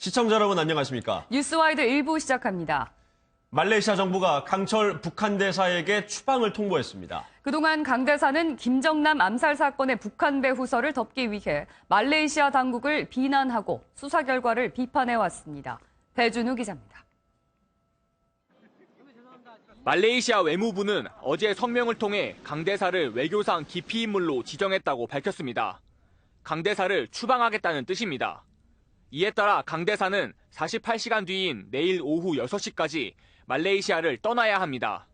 시청자 여러분 안녕하십니까? 뉴스와이드 1부 시작합니다. 말레이시아 정부가 강철 북한 대사에게 추방을 통보했습니다. 그동안 강 대사는 김정남 암살 사건의 북한 배후설을 덮기 위해 말레이시아 당국을 비난하고 수사 결과를 비판해왔습니다. 배준우 기자입니다. 말레이시아 외무부는 어제 성명을 통해 강 대사를 외교상 기피 인물로 지정했다고 밝혔습니다. 강 대사를 추방하겠다는 뜻입니다. 이에 따라 강 대사는 48시간 뒤인 내일 오후 6시까지 말레이시아를 떠나야 합니다.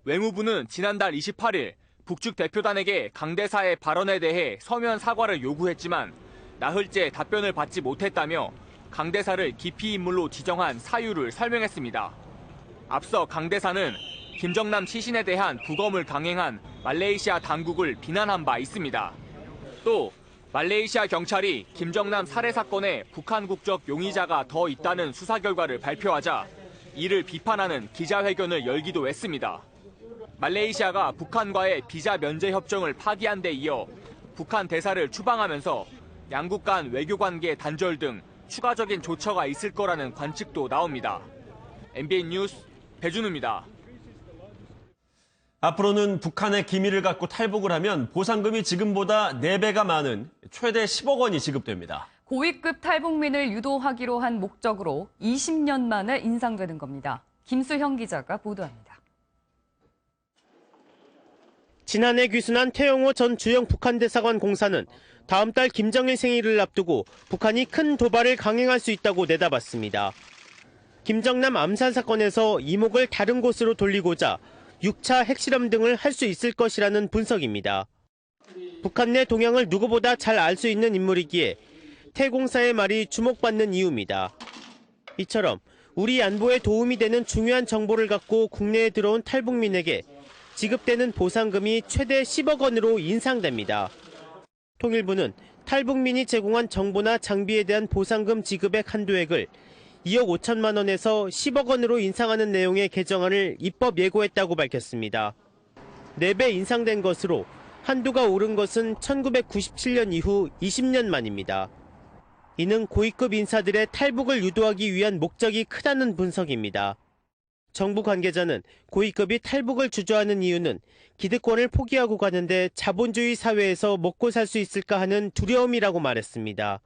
외무부는 지난달 28일 북측 대표단에게 강 대사의 발언에 대해 서면 사과를 요구했지만 나흘째 답변을 받지 못했다며 강 대사를 기피 인물로 지정한 사유를 설명했습니다. 앞서 강 대사는 김정남 시신에 대한 부검을 강행한 말레이시아 당국을 비난한 바 있습니다. 또 말레이시아 경찰이 김정남 살해 사건에 북한 국적 용의자가 더 있다는 수사 결과를 발표하자 이를 비판하는 기자회견을 열기도 했습니다. 말레이시아가 북한과의 비자 면제 협정을 파기한 데 이어 북한 대사를 추방하면서 양국 간 외교 관계 단절 등 추가적인 조처가 있을 거라는 관측도 나옵니다. MBN 뉴스 배준우입니다. 앞으로는 북한의 기밀을 갖고 탈북을 하면 보상금이 지금보다 4배가 많은 최대 10억 원이 지급됩니다. 고위급 탈북민을 유도하기로 한 목적으로 20년 만에 인상되는 겁니다. 김수형 기자가 보도합니다. 지난해 귀순한 태영호 전 주영 북한 대사관 공사는 다음 달 김정일 생일을 앞두고 북한이 큰 도발을 강행할 수 있다고 내다봤습니다. 김정남 암살 사건에서 이목을 다른 곳으로 돌리고자 6차 핵실험 등을 할 수 있을 것이라는 분석입니다. 북한 내 동향을 누구보다 잘 알 수 있는 인물이기에 태 공사의 말이 주목받는 이유입니다. 이처럼 우리 안보에 도움이 되는 중요한 정보를 갖고 국내에 들어온 탈북민에게 지급되는 보상금이 최대 10억 원으로 인상됩니다. 통일부는 탈북민이 제공한 정보나 장비에 대한 보상금 지급액 한도액을 2억 5천만 원에서 10억 원으로 인상하는 내용의 개정안을 입법 예고했다고 밝혔습니다. 4배 인상된 것으로 한도가 오른 것은 1997년 이후 20년 만입니다. 이는 고위급 인사들의 탈북을 유도하기 위한 목적이 크다는 분석입니다. 정부 관계자는 고위급이 탈북을 주저하는 이유는 기득권을 포기하고 가는데 자본주의 사회에서 먹고 살 수 있을까 하는 두려움이라고 말했습니다.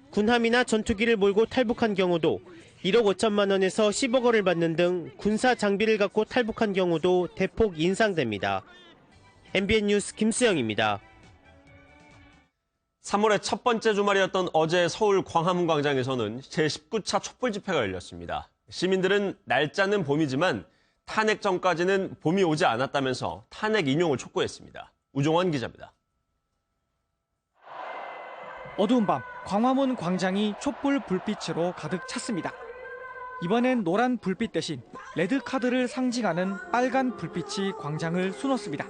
군함이나 전투기를 몰고 탈북한 경우도 1억 5천만 원에서 10억 원을 받는 등 군사 장비를 갖고 탈북한 경우도 대폭 인상됩니다. MBN 뉴스 김수영입니다. 3월의 첫 번째 주말이었던 어제 서울 광화문 광장에서는 제19차 촛불 집회가 열렸습니다. 시민들은 날짜는 봄이지만 탄핵 전까지는 봄이 오지 않았다면서 탄핵 인용을 촉구했습니다. 우종원 기자입니다. 어두운 밤 광화문 광장이 촛불 불빛으로 가득 찼습니다. 이번엔 노란 불빛 대신 레드카드를 상징하는 빨간 불빛이 광장을 수놓습니다.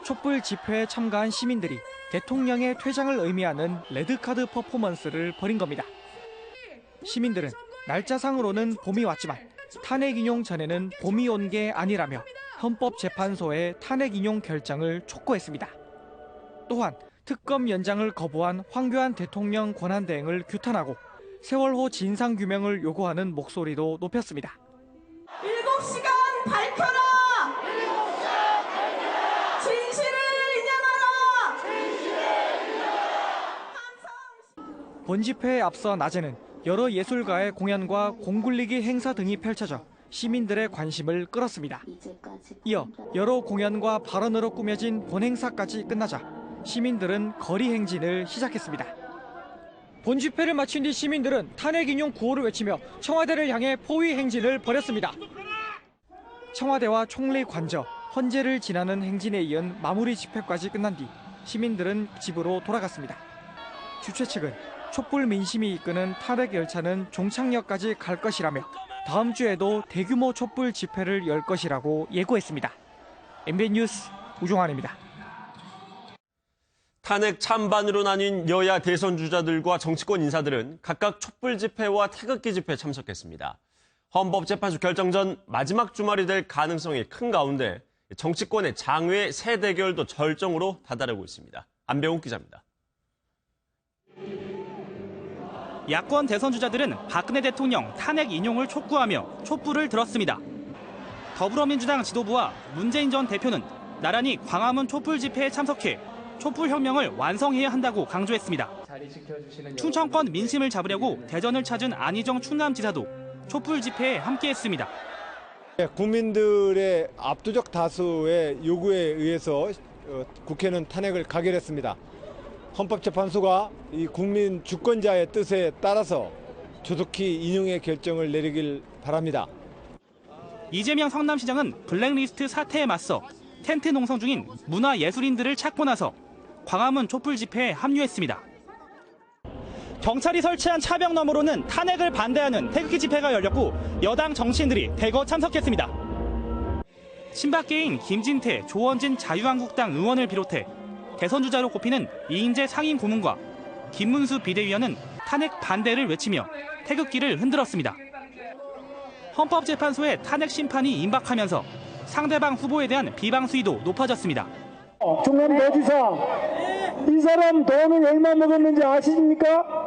촛불 집회에 참가한 시민들이 대통령의 퇴장을 의미하는 레드카드 퍼포먼스를 벌인 겁니다. 시민들은 날짜상으로는 봄이 왔지만 탄핵 인용 전에는 봄이 온 게 아니라며 헌법재판소의 탄핵 인용 결정을 촉구했습니다. 또한 특검 연장을 거부한 황교안 대통령 권한대행을 규탄하고 세월호 진상규명을 요구하는 목소리도 높였습니다. 7시간 밝혀라! 진실을 인정하라! 본 집회에 앞서 낮에는 여러 예술가의 공연과 공굴리기 행사 등이 펼쳐져 시민들의 관심을 끌었습니다. 이어 여러 공연과 발언으로 꾸며진 본 행사까지 끝나자 시민들은 거리 행진을 시작했습니다. 본 집회를 마친 뒤 시민들은 탄핵 인용 구호를 외치며 청와대를 향해 포위 행진을 벌였습니다. 청와대와 총리 관저, 헌재를 지나는 행진에 이은 마무리 집회까지 끝난 뒤 시민들은 집으로 돌아갔습니다. 주최 측은 촛불 민심이 이끄는 탄핵 열차는 종착역까지 갈 것이라며 다음 주에도 대규모 촛불 집회를 열 것이라고 예고했습니다. MBN 뉴스 우종환입니다. 탄핵 찬반으로 나뉜 여야 대선 주자들과 정치권 인사들은 각각 촛불 집회와 태극기 집회에 참석했습니다. 헌법재판소 결정 전 마지막 주말이 될 가능성이 큰 가운데 정치권의 장외 새 대결도 절정으로 다다르고 있습니다. 안병욱 기자입니다. 야권 대선 주자들은 박근혜 대통령 탄핵 인용을 촉구하며 촛불을 들었습니다. 더불어민주당 지도부와 문재인 전 대표는 나란히 광화문 촛불 집회에 참석해 촛불 혁명을 완성해야 한다고 강조했습니다. 충청권 민심을 잡으려고 대전을 찾은 안희정 충남지사도 촛불 집회에 함께했습니다. 국민들의 압도적 다수의 요구에 의해서 국회는 탄핵을 가결했습니다. 헌법재판소가 이 국민 주권자의 뜻에 따라서 조속히 인용의 결정을 내리길 바랍니다. 이재명 성남시장은 블랙리스트 사태에 맞서 텐트 농성 중인 문화예술인들을 찾고 나서 광화문 촛불 집회에 합류했습니다. 경찰이 설치한 차벽 너머로는 탄핵을 반대하는 태극기 집회가 열렸고 여당 정치인들이 대거 참석했습니다. 친박계인 김진태, 조원진 자유한국당 의원을 비롯해 대선 주자로 꼽히는 이인재 상임 고문과 김문수 비대위원은 탄핵 반대를 외치며 태극기를 흔들었습니다. 헌법재판소의 탄핵 심판이 임박하면서 상대방 후보에 대한 비방 수위도 높아졌습니다. 충남도지사, 이 사람 돈을 얼마 먹었는지 아십니까?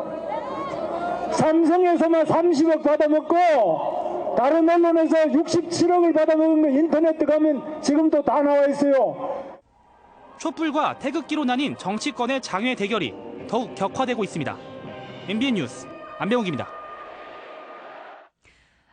삼성에서만 30억 받아먹고 다른 언론에서 67억을 받아먹은 거 인터넷 들어가면 지금도 다 나와 있어요. 촛불과 태극기로 나뉜 정치권의 장외 대결이 더욱 격화되고 있습니다. MBN 뉴스 안병욱입니다.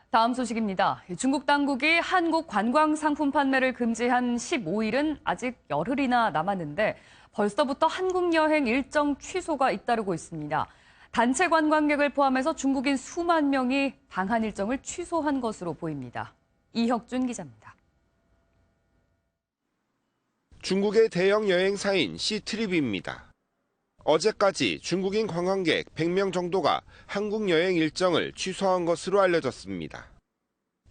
다음 소식입니다. 중국 당국이 한국 관광 상품 판매를 금지한 15일은 아직 열흘이나 남았는데 벌써부터 한국 여행 일정 취소가 잇따르고 있습니다. 단체 관광객을 포함해서 중국인 수만 명이 방한 일정을 취소한 것으로 보입니다. 이혁준 기자입니다. 중국의 대형 여행사인 시트립입니다. 어제까지 중국인 관광객 100명 정도가 한국 여행 일정을 취소한 것으로 알려졌습니다.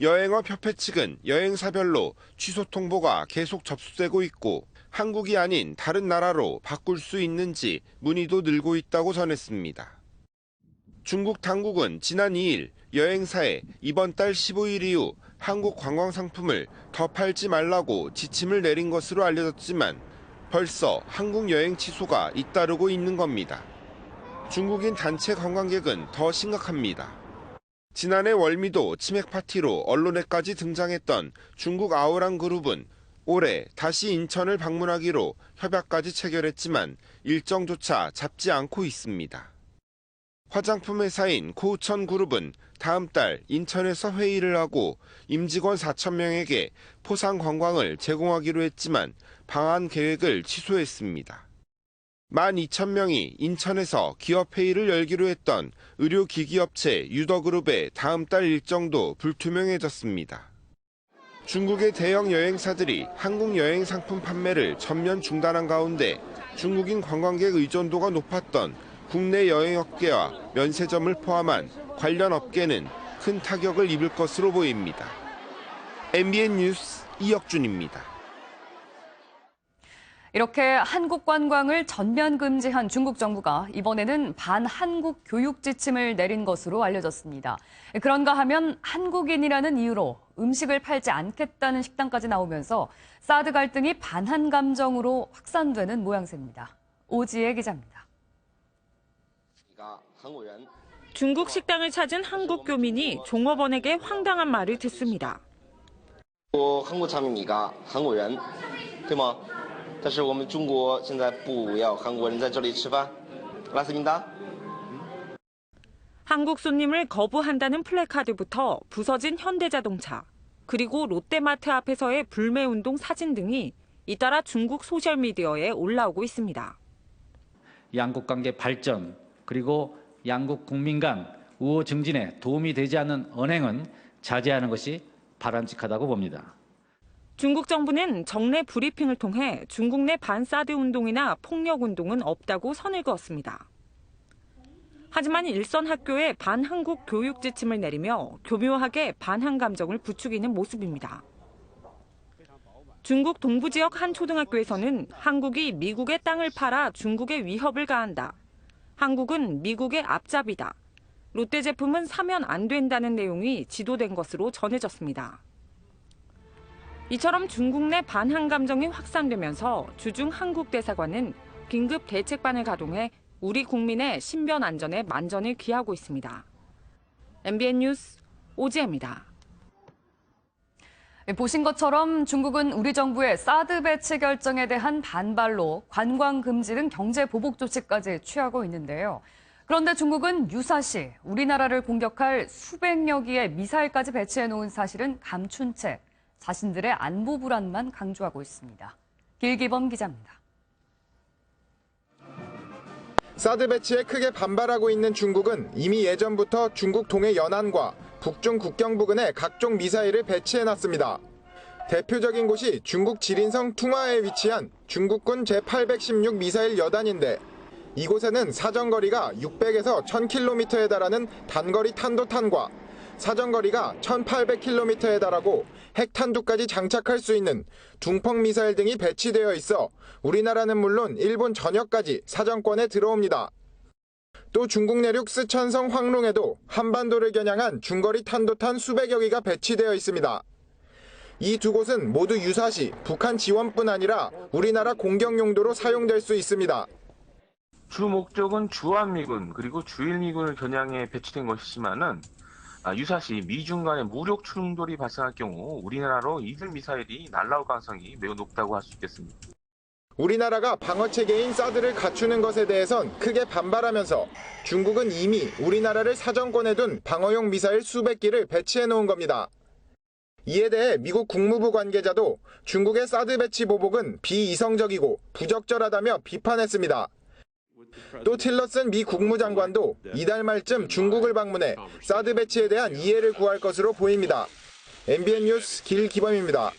여행업 협회 측은 여행사별로 취소 통보가 계속 접수되고 있고 한국이 아닌 다른 나라로 바꿀 수 있는지 문의도 늘고 있다고 전했습니다. 중국 당국은 지난 2일 여행사에 이번 달 15일 이후 한국 관광 상품을 더 팔지 말라고 지침을 내린 것으로 알려졌지만 벌써 한국 여행 취소가 잇따르고 있는 겁니다. 중국인 단체 관광객은 더 심각합니다. 지난해 월미도 치맥 파티로 언론에까지 등장했던 중국 아오랑 그룹은 올해 다시 인천을 방문하기로 협약까지 체결했지만 일정조차 잡지 않고 있습니다. 화장품 회사인 코우천 그룹은 다음 달 인천에서 회의를 하고 임직원 4,000명에게 포상 관광을 제공하기로 했지만 방한 계획을 취소했습니다. 12,000명이 인천에서 기업회의를 열기로 했던 의료기기업체 유더그룹의 다음 달 일정도 불투명해졌습니다. 중국의 대형 여행사들이 한국 여행 상품 판매를 전면 중단한 가운데 중국인 관광객 의존도가 높았던 국내 여행업계와 면세점을 포함한 관련 업계는 큰 타격을 입을 것으로 보입니다. MBN 뉴스 이혁준입니다. 이렇게 한국 관광을 전면 금지한 중국 정부가 이번에는 반한국 교육 지침을 내린 것으로 알려졌습니다. 그런가 하면 한국인이라는 이유로 음식을 팔지 않겠다는 식당까지 나오면서 사드 갈등이 반한 감정으로 확산되는 모양새입니다. 오지혜 기자입니다. 중국 식당을 찾은 한국 교민이 종업원에게 황당한 말을 듣습니다. 韩国产品你个韩国人对吗但是我们中国现在不要韩国人在这里吃饭 맞습니다. 한국 손님을 거부한다는 플래카드부터 부서진 현대자동차, 그리고 롯데마트 앞에서의 불매운동 사진 등이 잇따라 중국 소셜미디어에 올라오고 있습니다. 양국 관계 발전, 그리고 양국 국민 간 우호 증진에 도움이 되지 않는 언행은 자제하는 것이 바람직하다고 봅니다. 중국 정부는 정례 브리핑을 통해 중국 내 반사드 운동이나 폭력 운동은 없다고 선을 그었습니다. 하지만 일선 학교에 반한국 교육 지침을 내리며 교묘하게 반한 감정을 부추기는 모습입니다. 중국 동부 지역 한 초등학교에서는 한국이 미국의 땅을 팔아 중국에 위협을 가한다. 한국은 미국의 앞잡이다. 롯데 제품은 사면 안 된다는 내용이 지도된 것으로 전해졌습니다. 이처럼 중국 내 반한 감정이 확산되면서 주중 한국 대사관은 긴급 대책반을 가동해 우리 국민의 신변 안전에 만전을 기하고 있습니다. MBN 뉴스 오지혜입니다. 보신 것처럼 중국은 우리 정부의 사드 배치 결정에 대한 반발로 관광 금지 등 경제 보복 조치까지 취하고 있는데요. 그런데 중국은 유사시 우리나라를 공격할 수백여 기의 미사일까지 배치해 놓은 사실은 감춘 채 자신들의 안보 불안만 강조하고 있습니다. 길기범 기자입니다. 사드 배치에 크게 반발하고 있는 중국은 이미 예전부터 중국 동해 연안과 북중 국경 부근에 각종 미사일을 배치해놨습니다. 대표적인 곳이 중국 지린성 퉁화에 위치한 중국군 제816 미사일 여단인데 이곳에는 사정거리가 600에서 1000km에 달하는 단거리 탄도탄과 사정거리가 1800km에 달하고 핵탄두까지 장착할 수 있는 둥펑 미사일 등이 배치되어 있어 우리나라는 물론 일본 전역까지 사정권에 들어옵니다. 또 중국 내륙 쓰촨성 황롱에도 한반도를 겨냥한 중거리 탄도탄 수백여 기가 배치되어 있습니다. 이 두 곳은 모두 유사시 북한 지원뿐 아니라 우리나라 공격 용도로 사용될 수 있습니다. 주 목적은 주한미군 그리고 주일미군을 겨냥해 배치된 것이지만은 유사시 미중 간의 무력 충돌이 발생할 경우 우리나라로 이들 미사일이 날아올 가능성이 매우 높다고 할 수 있겠습니다. 우리나라가 방어체계인 사드를 갖추는 것에 대해선 크게 반발하면서 중국은 이미 우리나라를 사정권에 둔 방어용 미사일 수백 기를 배치해 놓은 겁니다. 이에 대해 미국 국무부 관계자도 중국의 사드 배치 보복은 비이성적이고 부적절하다며 비판했습니다. 또 틸러슨 미 국무장관도 이달 말쯤 중국을 방문해 사드 배치에 대한 이해를 구할 것으로 보입니다. MBN 뉴스 길기범입니다.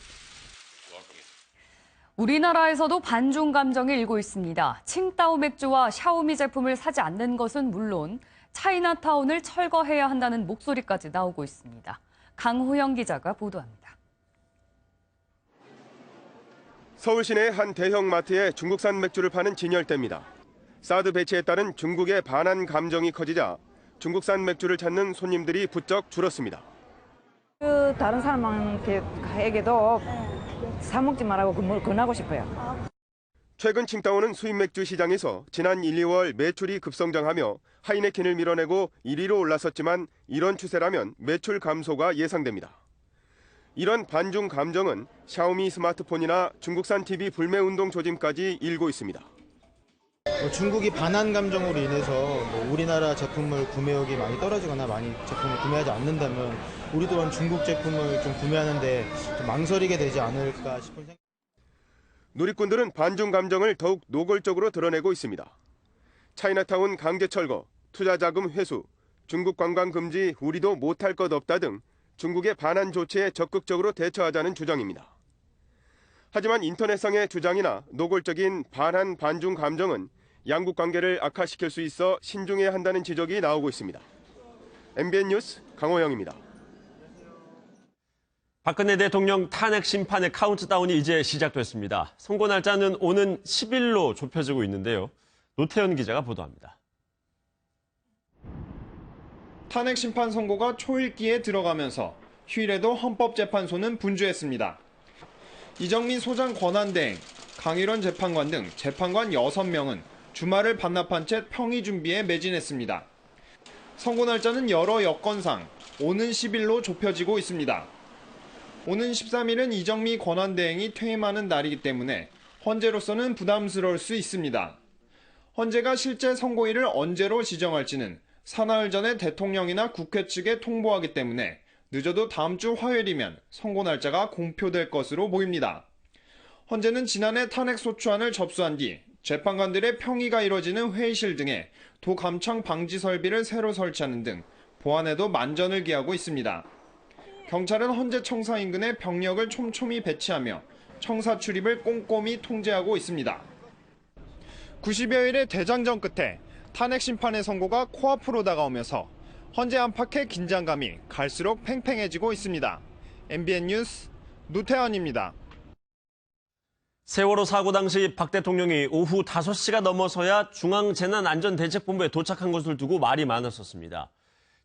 우리나라에서도 반중 감정이 일고 있습니다. 칭따오 맥주와 샤오미 제품을 사지 않는 것은 물론 차이나타운을 철거해야 한다는 목소리까지 나오고 있습니다. 강호영 기자가 보도합니다. 서울 시내 한 대형 마트에 중국산 맥주를 파는 진열대입니다. 사드 배치에 따른 중국의 반한 감정이 커지자 중국산 맥주를 찾는 손님들이 부쩍 줄었습니다. 다른 사람에게도 사 먹지 말라고 권하고 싶어요. 최근 칭따오는 수입 맥주 시장에서 지난 1, 2월 매출이 급성장하며 하이네켄을 밀어내고 1위로 올라섰지만 이런 추세라면 매출 감소가 예상됩니다. 이런 반중 감정은 샤오미 스마트폰이나 중국산 TV 불매 운동 조짐까지 일고 있습니다. 중국이 반한 감정으로 인해서 우리나라 제품을 구매욕이 많이 떨어지거나 많이 제품을 구매하지 않는다면 우리 또한 중국 제품을 좀 구매하는데 좀 망설이게 되지 않을까 싶은 생각. 누리꾼들은 반중 감정을 더욱 노골적으로 드러내고 있습니다. 차이나타운 강제 철거, 투자 자금 회수, 중국 관광 금지 우리도 못할 것 없다 등 중국의 반한 조치에 적극적으로 대처하자는 주장입니다. 하지만 인터넷상의 주장이나 노골적인 반한 반중 감정은 양국 관계를 악화시킬 수 있어 신중해야 한다는 지적이 나오고 있습니다. MBN 뉴스 강호영입니다. 박근혜 대통령 탄핵 심판의 카운트다운이 이제 시작됐습니다. 선고 날짜는 오는 10일로 좁혀지고 있는데요. 노태현 기자가 보도합니다. 탄핵 심판 선고가 초읽기에 들어가면서 휴일에도 헌법재판소는 분주했습니다. 이정미 소장 권한대행, 강일원 재판관 등 재판관 6명은 주말을 반납한 채 평의 준비에 매진했습니다. 선고 날짜는 여러 여건상 오는 10일로 좁혀지고 있습니다. 오는 13일은 이정미 권한대행이 퇴임하는 날이기 때문에 헌재로서는 부담스러울 수 있습니다. 헌재가 실제 선고일을 언제로 지정할지는 사나흘 전에 대통령이나 국회 측에 통보하기 때문에 늦어도 다음 주 화요일이면 선고 날짜가 공표될 것으로 보입니다. 헌재는 지난해 탄핵소추안을 접수한 뒤 재판관들의 평의가 이뤄지는 회의실 등에 도감청 방지 설비를 새로 설치하는 등 보안에도 만전을 기하고 있습니다. 경찰은 헌재 청사 인근에 병력을 촘촘히 배치하며 청사 출입을 꼼꼼히 통제하고 있습니다. 90여일의 대장전 끝에 탄핵 심판의 선고가 코앞으로 다가오면서 헌재 안팎의 긴장감이 갈수록 팽팽해지고 있습니다. MBN 뉴스 노태현입니다. 세월호 사고 당시 박 대통령이 오후 5시가 넘어서야 중앙재난안전대책본부에 도착한 것을 두고 말이 많았었습니다.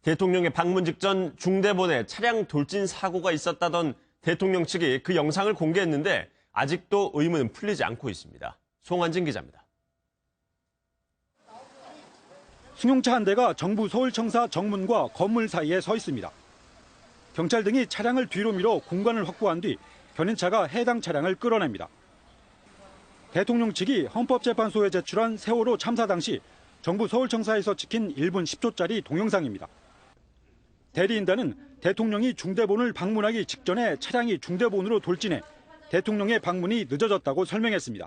대통령의 방문 직전 중대본에 차량 돌진 사고가 있었다던 대통령 측이 그 영상을 공개했는데 아직도 의문은 풀리지 않고 있습니다. 송환진 기자입니다. 승용차 한 대가 정부 서울청사 정문과 건물 사이에 서 있습니다. 경찰 등이 차량을 뒤로 밀어 공간을 확보한 뒤 견인차가 해당 차량을 끌어냅니다. 대통령 측이 헌법재판소에 제출한 세월호 참사 당시 정부 서울청사에서 찍힌 1분 10초짜리 동영상입니다. 대리인단은 대통령이 중대본을 방문하기 직전에 차량이 중대본으로 돌진해 대통령의 방문이 늦어졌다고 설명했습니다.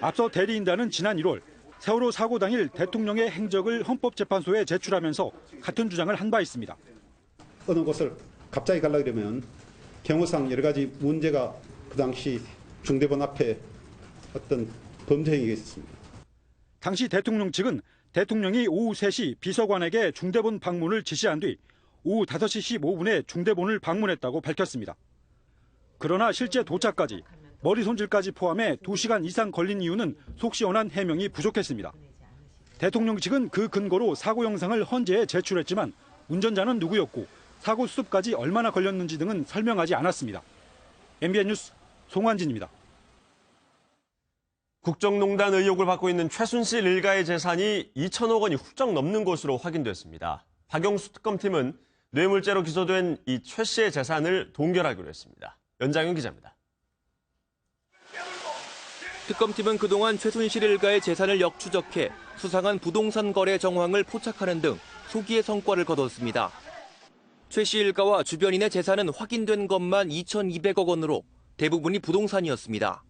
앞서 대리인단은 지난 1월 세월호 사고 당일 대통령의 행적을 헌법재판소에 제출하면서 같은 주장을 한 바 있습니다. 어느 곳을 갑자기 가려고 그러면 경호상 여러 가지 문제가 그 당시 중대본 앞에 어떤 범죄 행위가 있었습니다. 당시 대통령 측은 대통령이 오후 3시 비서관에게 중대본 방문을 지시한 뒤 오후 5시 15분에 중대본을 방문했다고 밝혔습니다. 그러나 실제 도착까지 머리 손질까지 포함해 2시간 이상 걸린 이유는 속 시원한 해명이 부족했습니다. 대통령 측은 그 근거로 사고 영상을 헌재에 제출했지만 운전자는 누구였고 사고 수습까지 얼마나 걸렸는지 등은 설명하지 않았습니다. MBN 뉴스 송환진입니다. 국정농단 의혹을 받고 있는 최순실 일가의 재산이 2천억 원이 훌쩍 넘는 것으로 확인됐습니다. 박영수 특검팀은 뇌물죄로 기소된 이 최 씨의 재산을 동결하기로 했습니다. 연장윤 기자입니다. 특검팀은 그동안 최순실 일가의 재산을 역추적해 수상한 부동산 거래 정황을 포착하는 등 소기의 성과를 거뒀습니다. 최 씨 일가와 주변인의 재산은 확인된 것만 2,200억 원으로 대부분이 부동산이었습니다.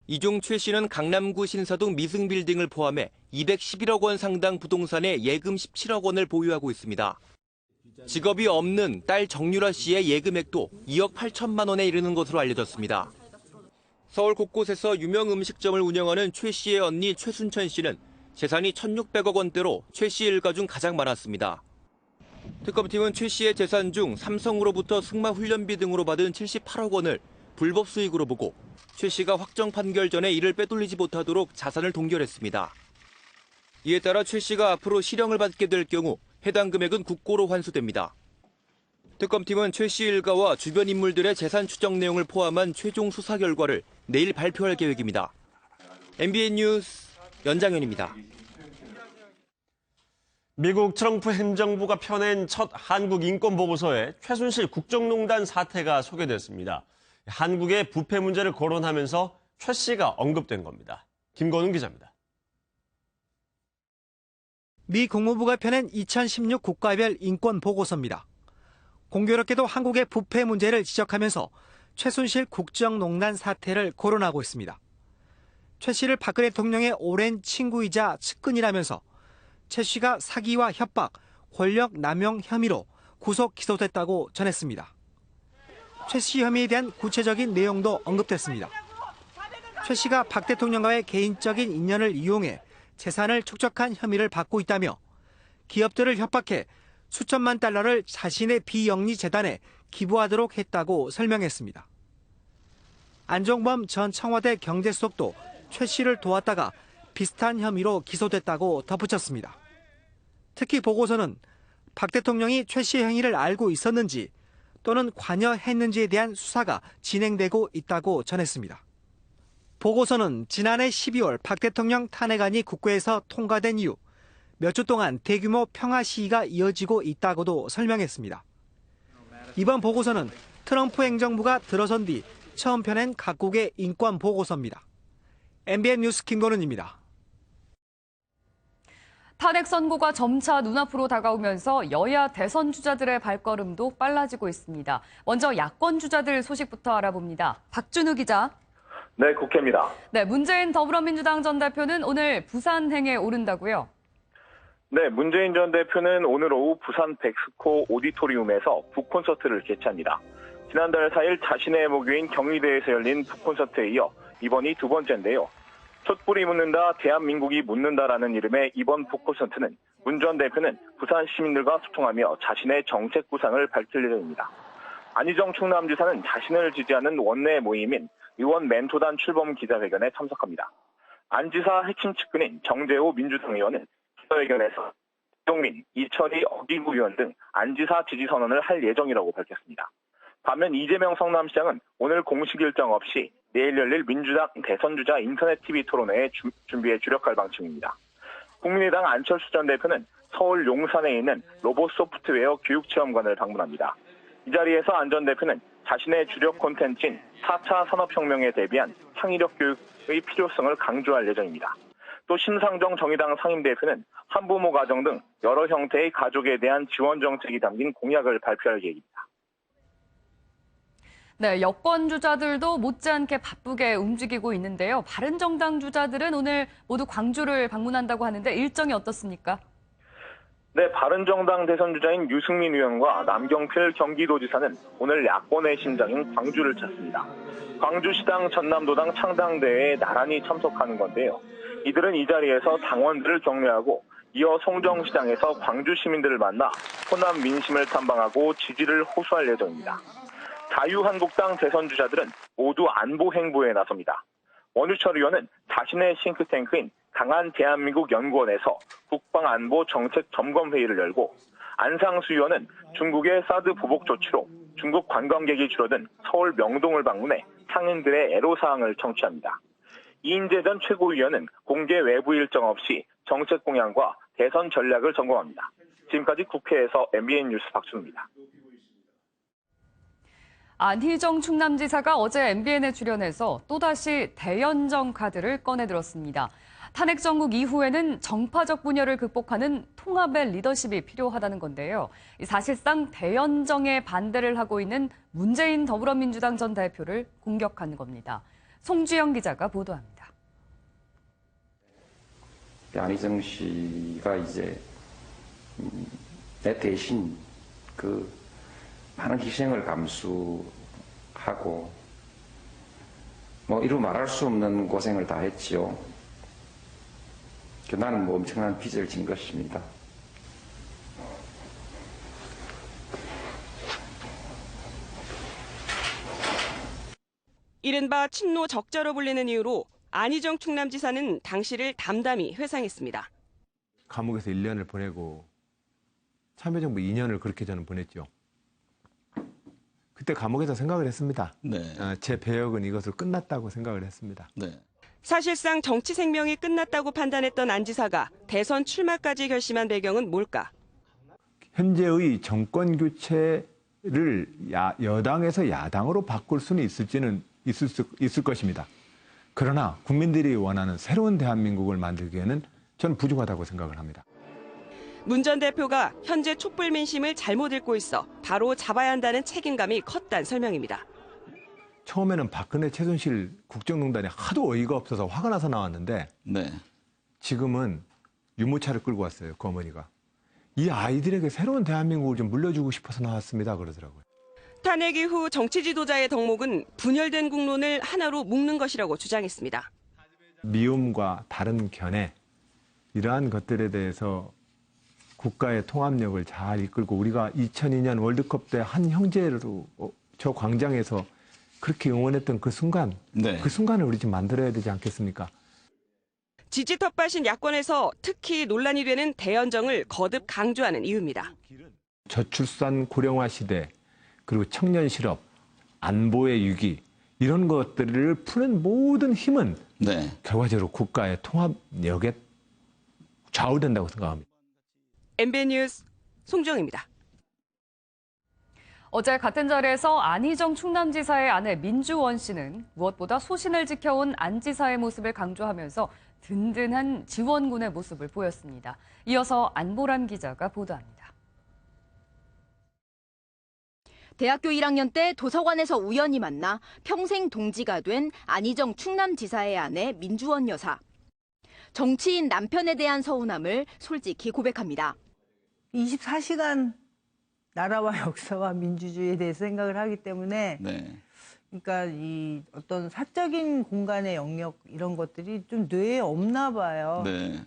이 중 최 씨는 강남구 신사동 미승빌딩을 포함해 211억 원 상당 부동산에 예금 17억 원을 보유하고 있습니다. 직업이 없는 딸 정유라 씨의 예금액도 2억 8천만 원에 이르는 것으로 알려졌습니다. 서울 곳곳에서 유명 음식점을 운영하는 최 씨의 언니 최순천 씨는 재산이 1,600억 원대로 최 씨 일가 중 가장 많았습니다. 특검팀은 최 씨의 재산 중 삼성으로부터 승마 훈련비 등으로 받은 78억 원을 불법 수익으로 보고 최 씨가 확정 판결 전에 이를 빼돌리지 못하도록 자산을 동결했습니다. 이에 따라 최 씨가 앞으로 실형을 받게 될 경우 해당 금액은 국고로 환수됩니다. 특검팀은 최 씨 일가와 주변 인물들의 재산 추적 내용을 포함한 최종 수사 결과를 내일 발표할 계획입니다. MBN 뉴스 연장현입니다. 미국 트럼프 행정부가 펴낸 첫 한국 인권 보고서에 최순실 국정농단 사태가 소개됐습니다. 한국의 부패 문제를 거론하면서 최 씨가 언급된 겁니다. 김건웅 기자입니다. 미 국무부가 펴낸 2016 국가별 인권 보고서입니다. 공교롭게도 한국의 부패 문제를 지적하면서 최순실 국정농단 사태를 거론하고 있습니다. 최 씨를 박근혜 대통령의 오랜 친구이자 측근이라면서 최 씨가 사기와 협박, 권력 남용 혐의로 구속 기소됐다고 전했습니다. 최 씨 혐의에 대한 구체적인 내용도 언급됐습니다. 최 씨가 박 대통령과의 개인적인 인연을 이용해 재산을 축적한 혐의를 받고 있다며 기업들을 협박해 수천만 달러를 자신의 비영리 재단에 기부하도록 했다고 설명했습니다. 안종범 전 청와대 경제수석도 최 씨를 도왔다가 비슷한 혐의로 기소됐다고 덧붙였습니다. 특히 보고서는 박 대통령이 최 씨의 행위를 알고 있었는지 또는 관여했는지에 대한 수사가 진행되고 있다고 전했습니다. 보고서는 지난해 12월 박 대통령 탄핵안이 국회에서 통과된 이후 몇 주 동안 대규모 평화 시위가 이어지고 있다고도 설명했습니다. 이번 보고서는 트럼프 행정부가 들어선 뒤 처음 펴낸 각국의 인권 보고서입니다. MBN 뉴스 김건은입니다. 탄핵 선고가 점차 눈앞으로 다가오면서 여야 대선 주자들의 발걸음도 빨라지고 있습니다. 먼저 야권 주자들 소식부터 알아봅니다. 박준우 기자. 네, 국회입니다. 네, 문재인 더불어민주당 전 대표는 오늘 부산행에 오른다고요? 네, 문재인 전 대표는 오늘 오후 부산 백스코 오디토리움에서 북콘서트를 개최합니다. 지난달 4일 자신의 모교인 경희대에서 열린 북콘서트에 이어 이번이 두 번째인데요. 촛불이 묻는다, 대한민국이 묻는다라는 이름의 이번 북콘서트는 문 전 대표는 부산 시민들과 소통하며 자신의 정책 구상을 밝힐 예정입니다. 안희정 충남지사는 자신을 지지하는 원내 모임인 의원 멘토단 출범 기자회견에 참석합니다. 안 지사 핵심 측근인 정재호 민주당 의원은 기자회견에서 이동민, 이철희 어기구 의원 등 안 지사 지지 선언을 할 예정이라고 밝혔습니다. 반면 이재명 성남시장은 오늘 공식 일정 없이 내일 열릴 민주당 대선 주자 인터넷 TV 토론회에 준비에 주력할 방침입니다. 국민의당 안철수 전 대표는 서울 용산에 있는 로봇소프트웨어 교육체험관을 방문합니다. 이 자리에서 안 전 대표는 자신의 주력 콘텐츠인 4차 산업혁명에 대비한 창의력 교육의 필요성을 강조할 예정입니다. 또 심상정 정의당 상임대표는 한부모 가정 등 여러 형태의 가족에 대한 지원 정책이 담긴 공약을 발표할 계획입니다. 네, 여권 주자들도 못지않게 바쁘게 움직이고 있는데요. 바른정당 주자들은 오늘 모두 광주를 방문한다고 하는데 일정이 어떻습니까? 네, 바른정당 대선 주자인 유승민 의원과 남경필 경기도지사는 오늘 야권의 심장인 광주를 찾습니다. 광주시당 전남도당 창당대회에 나란히 참석하는 건데요. 이들은 이 자리에서 당원들을 격려하고 이어 송정시장에서 광주 시민들을 만나 호남 민심을 탐방하고 지지를 호소할 예정입니다. 자유한국당 대선 주자들은 모두 안보 행보에 나섭니다. 원유철 의원은 자신의 싱크탱크인 강한 대한민국 연구원에서 국방안보 정책 점검 회의를 열고 안상수 의원은 중국의 사드 보복 조치로 중국 관광객이 줄어든 서울 명동을 방문해 상인들의 애로사항을 청취합니다. 이인재 전 최고위원은 공개 외부 일정 없이 정책 공약과 대선 전략을 점검합니다. 지금까지 국회에서 MBN 뉴스 박준우입니다. 안희정 충남지사가 어제 MBN에 출연해서 또다시 대연정 카드를 꺼내들었습니다. 탄핵 정국 이후에는 정파적 분열을 극복하는 통합의 리더십이 필요하다는 건데요. 사실상 대연정에 반대를 하고 있는 문재인 더불어민주당 전 대표를 공격한 겁니다. 송주영 기자가 보도합니다. 안희정 씨가 이제 내 대신 많은 희생을 감수하고 이루 말할 수 없는 고생을 다 했지요. 나는 엄청난 빚을 진 것입니다. 이른바 친노 적자로 불리는 이유로 안희정 충남지사는 당시를 담담히 회상했습니다. 감옥에서 1년을 보내고 참여정부 2년을 그렇게 저는 보냈죠. 그때 감옥에서 생각을 했습니다. 네. 제 배역은 이것으로 끝났다고 생각을 했습니다. 네. 사실상 정치 생명이 끝났다고 판단했던 안 지사가 대선 출마까지 결심한 배경은 뭘까? 현재의 정권 교체를 여당에서 야당으로 바꿀 수는 있을 것입니다. 그러나 국민들이 원하는 새로운 대한민국을 만들기에는 저는 부족하다고 생각을 합니다. 문 전 대표가 현재 촛불 민심을 잘못 읽고 있어 바로 잡아야 한다는 책임감이 컸다는 설명입니다. 처음에는 박근혜, 최순실 국정농단이 하도 어이가 없어서 화가 나서 나왔는데 네. 지금은 유모차를 끌고 왔어요, 그 어머니가. 이 아이들에게 새로운 대한민국을 좀 물려주고 싶어서 나왔습니다, 그러더라고요. 탄핵 이후 정치 지도자의 덕목은 분열된 국론을 하나로 묶는 것이라고 주장했습니다. 미움과 다른 견해, 이러한 것들에 대해서 국가의 통합력을 잘 이끌고 우리가 2002년 월드컵 때 한 형제로 저 광장에서 그렇게 응원했던 그 순간, 네. 그 순간을 우리 좀 만들어야 되지 않겠습니까? 지지 텃밭인 야권에서 특히 논란이 되는 대연정을 거듭 강조하는 이유입니다. 저출산 고령화 시대, 그리고 청년 실업, 안보의 위기, 이런 것들을 푸는 모든 힘은 네. 결과적으로 국가의 통합력에 좌우된다고 생각합니다. MBN 뉴스 송정입니다. 어제 같은 자리에서 안희정 충남지사의 아내 민주원 씨는 무엇보다 소신을 지켜온 안 지사의 모습을 강조하면서 든든한 지원군의 모습을 보였습니다. 이어서 안보람 기자가 보도합니다. 대학교 1학년 때 도서관에서 우연히 만나 평생 동지가 된 안희정 충남지사의 아내 민주원 여사. 정치인 남편에 대한 서운함을 솔직히 고백합니다. 24시간 나라와 역사와 민주주의에 대해서 생각을 하기 때문에 네. 그러니까 이 어떤 사적인 공간의 영역 이런 것들이 좀 뇌에 없나 봐요. 네.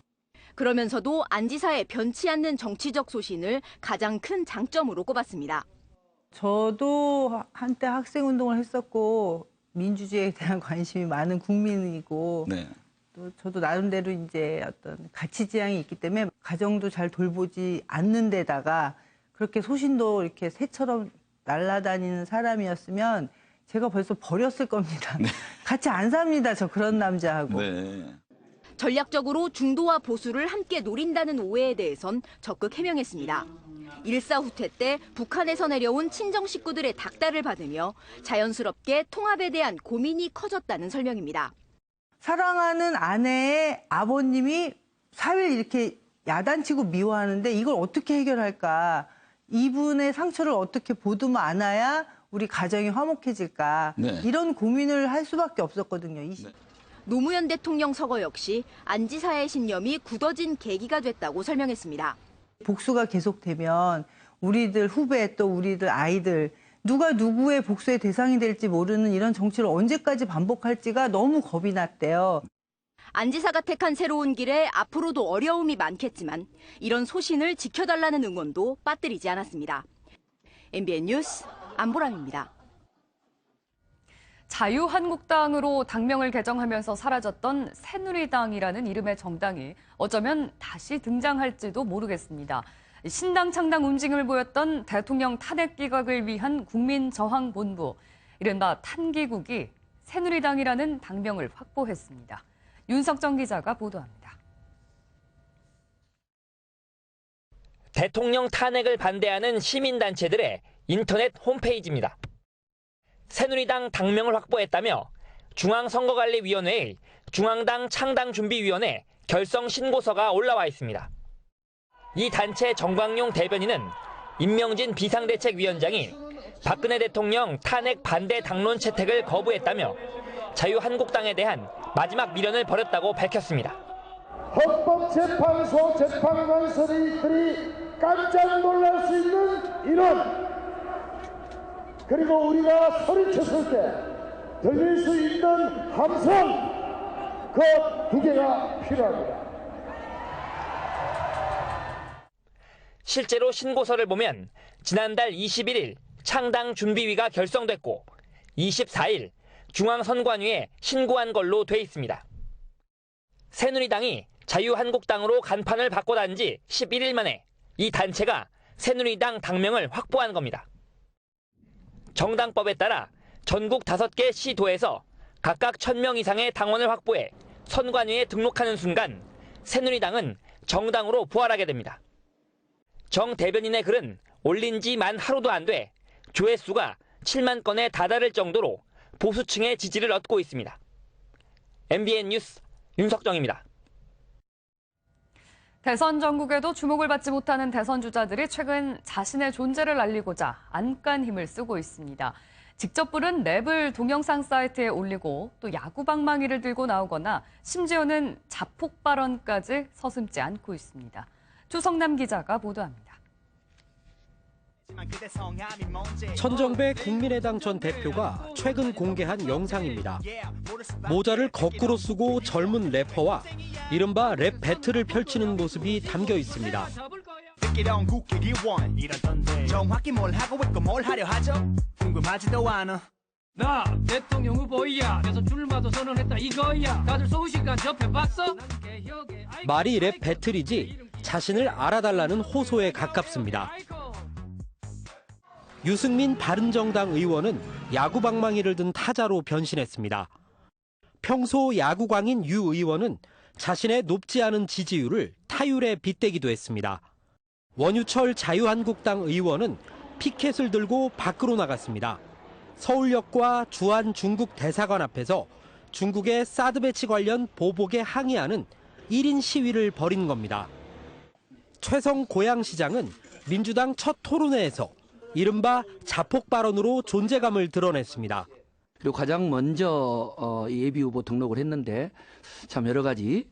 그러면서도 안 지사의 변치 않는 정치적 소신을 가장 큰 장점으로 꼽았습니다. 저도 한때 학생운동을 했었고 민주주의에 대한 관심이 많은 국민이고 네. 또 저도 나름대로 이제 어떤 가치 지향이 있기 때문에 가정도 잘 돌보지 않는 데다가 그렇게 소신도 이렇게 새처럼 날아다니는 사람이었으면 제가 벌써 버렸을 겁니다. 네. 같이 안 삽니다. 저 그런 남자하고. 네. 전략적으로 중도와 보수를 함께 노린다는 오해에 대해선 적극 해명했습니다. 일사후퇴 때 북한에서 내려온 친정 식구들의 닥달을 받으며 자연스럽게 통합에 대한 고민이 커졌다는 설명입니다. 사랑하는 아내의 아버님이 사위를 이렇게 야단치고 미워하는데 이걸 어떻게 해결할까? 이분의 상처를 어떻게 보듬어 안아야 우리 가정이 화목해질까? 네. 이런 고민을 할 수밖에 없었거든요. 노무현 대통령 서거 역시 안 지사의 신념이 굳어진 계기가 됐다고 설명했습니다. 복수가 계속되면 우리들 후배 또 우리들 아이들 누가 누구의 복수의 대상이 될지 모르는 이런 정치를 언제까지 반복할지가 너무 겁이 났대요. 안 지사가 택한 새로운 길에 앞으로도 어려움이 많겠지만 이런 소신을 지켜달라는 응원도 빠뜨리지 않았습니다. MBN 뉴스 안보람입니다. 자유한국당으로 당명을 개정하면서 사라졌던 새누리당이라는 이름의 정당이 어쩌면 다시 등장할지도 모르겠습니다. 신당 창당 움직임을 보였던 대통령 탄핵 기각을 위한 국민저항본부, 이른바 탄기국이 새누리당이라는 당명을 확보했습니다. 윤석정 기자가 보도합니다. 대통령 탄핵을 반대하는 시민단체들의 인터넷 홈페이지입니다. 새누리당 당명을 확보했다며 중앙선거관리위원회의 중앙당 창당준비위원회 결성 신고서가 올라와 있습니다. 이 단체 정광용 대변인은 임명진 비상대책위원장이 박근혜 대통령 탄핵 반대 당론 채택을 거부했다며 자유한국당에 대한 마지막 미련을 버렸다고 밝혔습니다. 헌법재판소 재판관들이 깜짝 놀랄 수 있는 인원, 그리고 우리가 소리쳤을 때 들릴 수 있는 함성, 그 두 개가 필요합니다. 실제로 신고서를 보면 지난달 21일 창당준비위가 결성됐고 24일 중앙선관위에 신고한 걸로 돼 있습니다. 새누리당이 자유한국당으로 간판을 바꿔단 지 11일 만에 이 단체가 새누리당 당명을 확보한 겁니다. 정당법에 따라 전국 5개 시도에서 각각 1,000명 이상의 당원을 확보해 선관위에 등록하는 순간 새누리당은 정당으로 부활하게 됩니다. 정 대변인의 글은 올린 지 만 하루도 안 돼 조회수가 7만 건에 다다를 정도로 보수층의 지지를 얻고 있습니다. MBN 뉴스 윤석정입니다. 대선 전국에도 주목을 받지 못하는 대선 주자들이 최근 자신의 존재를 알리고자 안간 힘을 쓰고 있습니다. 직접 부른 랩을 동영상 사이트에 올리고 또 야구 방망이를 들고 나오거나 심지어는 자폭 발언까지 서슴지 않고 있습니다. 추성남 기자가 보도합니다. 천정배 국민의당 전 대표가 최근 공개한 영상입니다. 모자를 거꾸로 쓰고 젊은 래퍼와 이른바 랩 배틀을 펼치는 모습이 담겨 있습니다. 나 대통령 후보야. 그래서 출마도 선언했다 이거야. 다들 서울시간 접해봤어? 말이 랩 배틀이지 자신을 알아달라는 호소에 가깝습니다. 유승민 바른정당 의원은 야구 방망이를 든 타자로 변신했습니다. 평소 야구광인 유 의원은 자신의 높지 않은 지지율을 타율에 빗대기도 했습니다. 원유철 자유한국당 의원은 피켓을 들고 밖으로 나갔습니다. 서울역과 주한 중국 대사관 앞에서 중국의 사드 배치 관련 보복에 항의하는 1인 시위를 벌인 겁니다. 최성 고양시장은 민주당 첫 토론회에서 이른바 자폭 발언으로 존재감을 드러냈습니다. 그리고 가장 먼저 예비 후보 등록을 했는데 참 여러 가지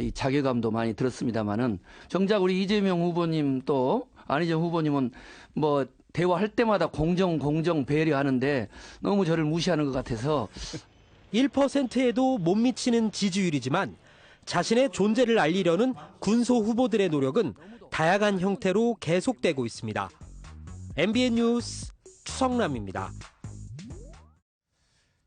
이 자괴감도 많이 들었습니다만은 정작 우리 이재명 후보님 또 안희정 후보님은 뭐 대화할 때마다 공정 배려하는데 너무 저를 무시하는 것 같아서 1%에도 못 미치는 지지율이지만 자신의 존재를 알리려는 군소 후보들의 노력은 다양한 형태로 계속되고 있습니다. MBN 뉴스 추성남입니다.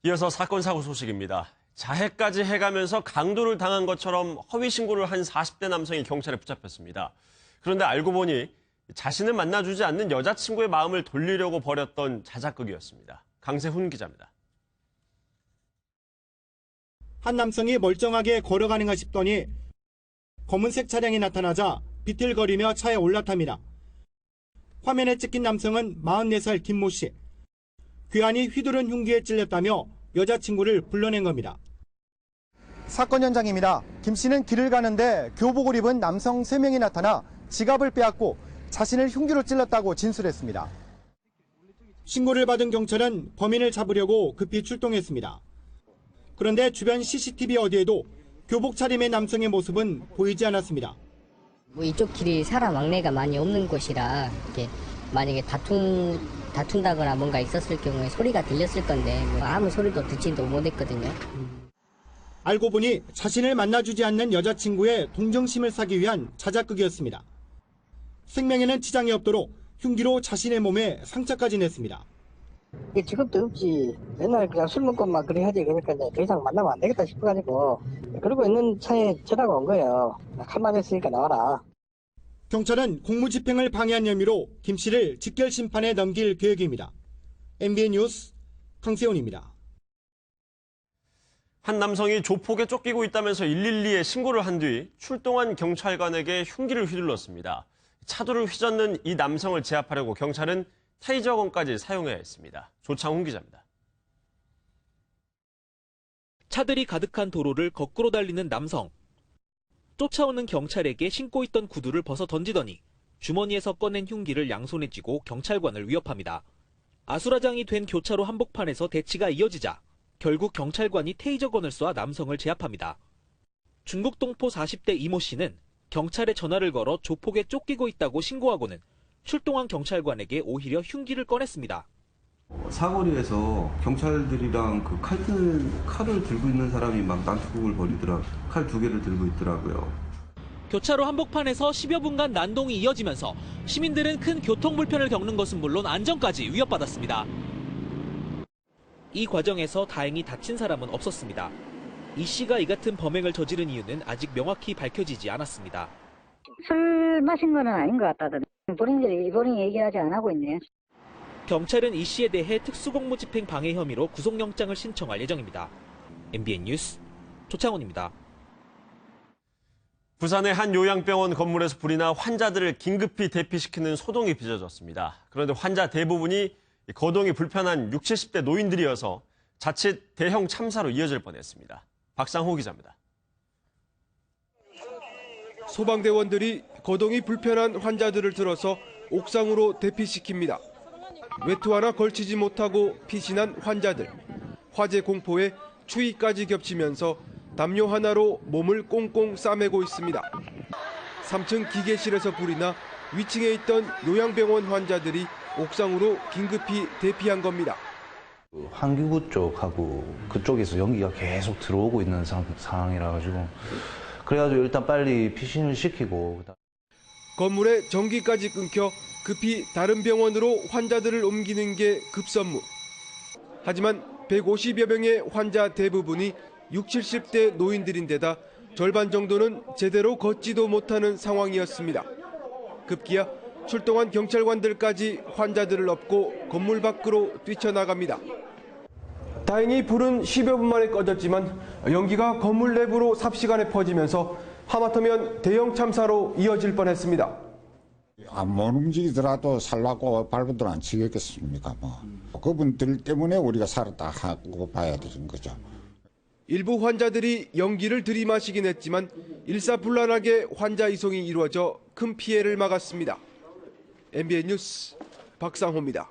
이어서 사건 사고 소식입니다. 자해까지 해가면서 강도를 당한 것처럼 허위 신고를 한 40대 남성이 경찰에 붙잡혔습니다. 그런데 알고 보니 자신을 만나주지 않는 여자친구의 마음을 돌리려고 벌였던 자작극이었습니다. 강세훈 기자입니다. 한 남성이 멀쩡하게 걸어가는가 싶더니 검은색 차량이 나타나자 비틀거리며 차에 올라탑니다. 화면에 찍힌 남성은 44살 김모 씨. 괴한이 휘두른 흉기에 찔렸다며 여자친구를 불러낸 겁니다. 사건 현장입니다. 김 씨는 길을 가는데 교복을 입은 남성 3명이 나타나 지갑을 빼앗고 자신을 흉기로 찔렀다고 진술했습니다. 신고를 받은 경찰은 범인을 잡으려고 급히 출동했습니다. 그런데 주변 CCTV 어디에도 교복 차림의 남성의 모습은 보이지 않았습니다. 이쪽 길이 사람 왕래가 많이 없는 곳이라 이렇게 만약에 다툰다거나 뭔가 있었을 경우에 소리가 들렸을 건데 아무 소리도 듣지도 못했거든요. 알고 보니 자신을 만나주지 않는 여자친구의 동정심을 사기 위한 자작극이었습니다. 생명에는 지장이 없도록 흉기로 자신의 몸에 상처까지 냈습니다. 직업도 없지. 맨날 그냥 술 먹고 막 그래 하지. 그러니까 더 이상 만나면 안 되겠다 싶어가지고 그러고 있는 차에 전화가 온 거예요. 한마디 했으니까 나와라. 경찰은 공무집행을 방해한 혐의로 김 씨를 직결심판에 넘길 계획입니다. MBN 뉴스 강세훈입니다. 한 남성이 조폭에 쫓기고 있다면서 112에 신고를 한 뒤 출동한 경찰관에게 흉기를 휘둘렀습니다. 차도를 휘젓는 이 남성을 제압하려고 경찰은 테이저건까지 사용해야 했습니다. 조창훈 기자입니다. 차들이 가득한 도로를 거꾸로 달리는 남성. 쫓아오는 경찰에게 신고 있던 구두를 벗어 던지더니 주머니에서 꺼낸 흉기를 양손에 쥐고 경찰관을 위협합니다. 아수라장이 된 교차로 한복판에서 대치가 이어지자 결국 경찰관이 테이저건을 쏴 남성을 제압합니다. 중국 동포 40대 이모 씨는 경찰에 전화를 걸어 조폭에 쫓기고 있다고 신고하고는 출동한 경찰관에게 오히려 흉기를 꺼냈습니다. 사거리에서 경찰들이랑 그 칼을 들고 있는 사람이 막 난투극을 벌이더라고요. 칼 2개를 들고 있더라고요. 교차로 한복판에서 10여 분간 난동이 이어지면서 시민들은 큰 교통불편을 겪는 것은 물론 안전까지 위협받았습니다. 이 과정에서 다행히 다친 사람은 없었습니다. 이 씨가 이 같은 범행을 저지른 이유는 아직 명확히 밝혀지지 않았습니다. 술 마신 건 아닌 것 같다던데. 본인이 얘기하지 안 하고 있네요. 경찰은 이 씨에 대해 특수공무집행 방해 혐의로 구속영장을 신청할 예정입니다. MBN 뉴스 조창훈입니다. 부산의 한 요양병원 건물에서 불이 나 환자들을 긴급히 대피시키는 소동이 빚어졌습니다. 그런데 환자 대부분이 거동이 불편한 60, 70대 노인들이어서 자칫 대형 참사로 이어질 뻔했습니다. 박상호 기자입니다. 소방대원들이 거동이 불편한 환자들을 들어서 옥상으로 대피시킵니다. 외투 하나 걸치지 못하고 피신한 환자들. 화재 공포에 추위까지 겹치면서 담요 하나로 몸을 꽁꽁 싸매고 있습니다. 3층 기계실에서 불이 나 위층에 있던 요양병원 환자들이 옥상으로 긴급히 대피한 겁니다. 환기구 쪽하고 그쪽에서 연기가 계속 들어오고 있는 상황이라 가지고 그래가지고 일단 빨리 피신을 시키고 건물에 전기까지 끊겨 급히 다른 병원으로 환자들을 옮기는 게 급선무. 하지만 150여 명의 환자 대부분이 60, 70대 노인들인데다 절반 정도는 제대로 걷지도 못하는 상황이었습니다. 급기야 출동한 경찰관들까지 환자들을 업고 건물 밖으로 뛰쳐나갑니다. 다행히 불은 10여 분 만에 꺼졌지만 연기가 건물 내부로 삽시간에 퍼지면서 하마터면 대형 참사로 이어질 뻔했습니다. 못 움직이더라도 살라고 발버둥 안 치겠습니까? 그분들 때문에 우리가 살았다 하고 봐야 되는 거죠. 일부 환자들이 연기를 들이마시긴 했지만 일사불란하게 환자 이송이 이루어져 큰 피해를 막았습니다. MBN 뉴스 박상호입니다.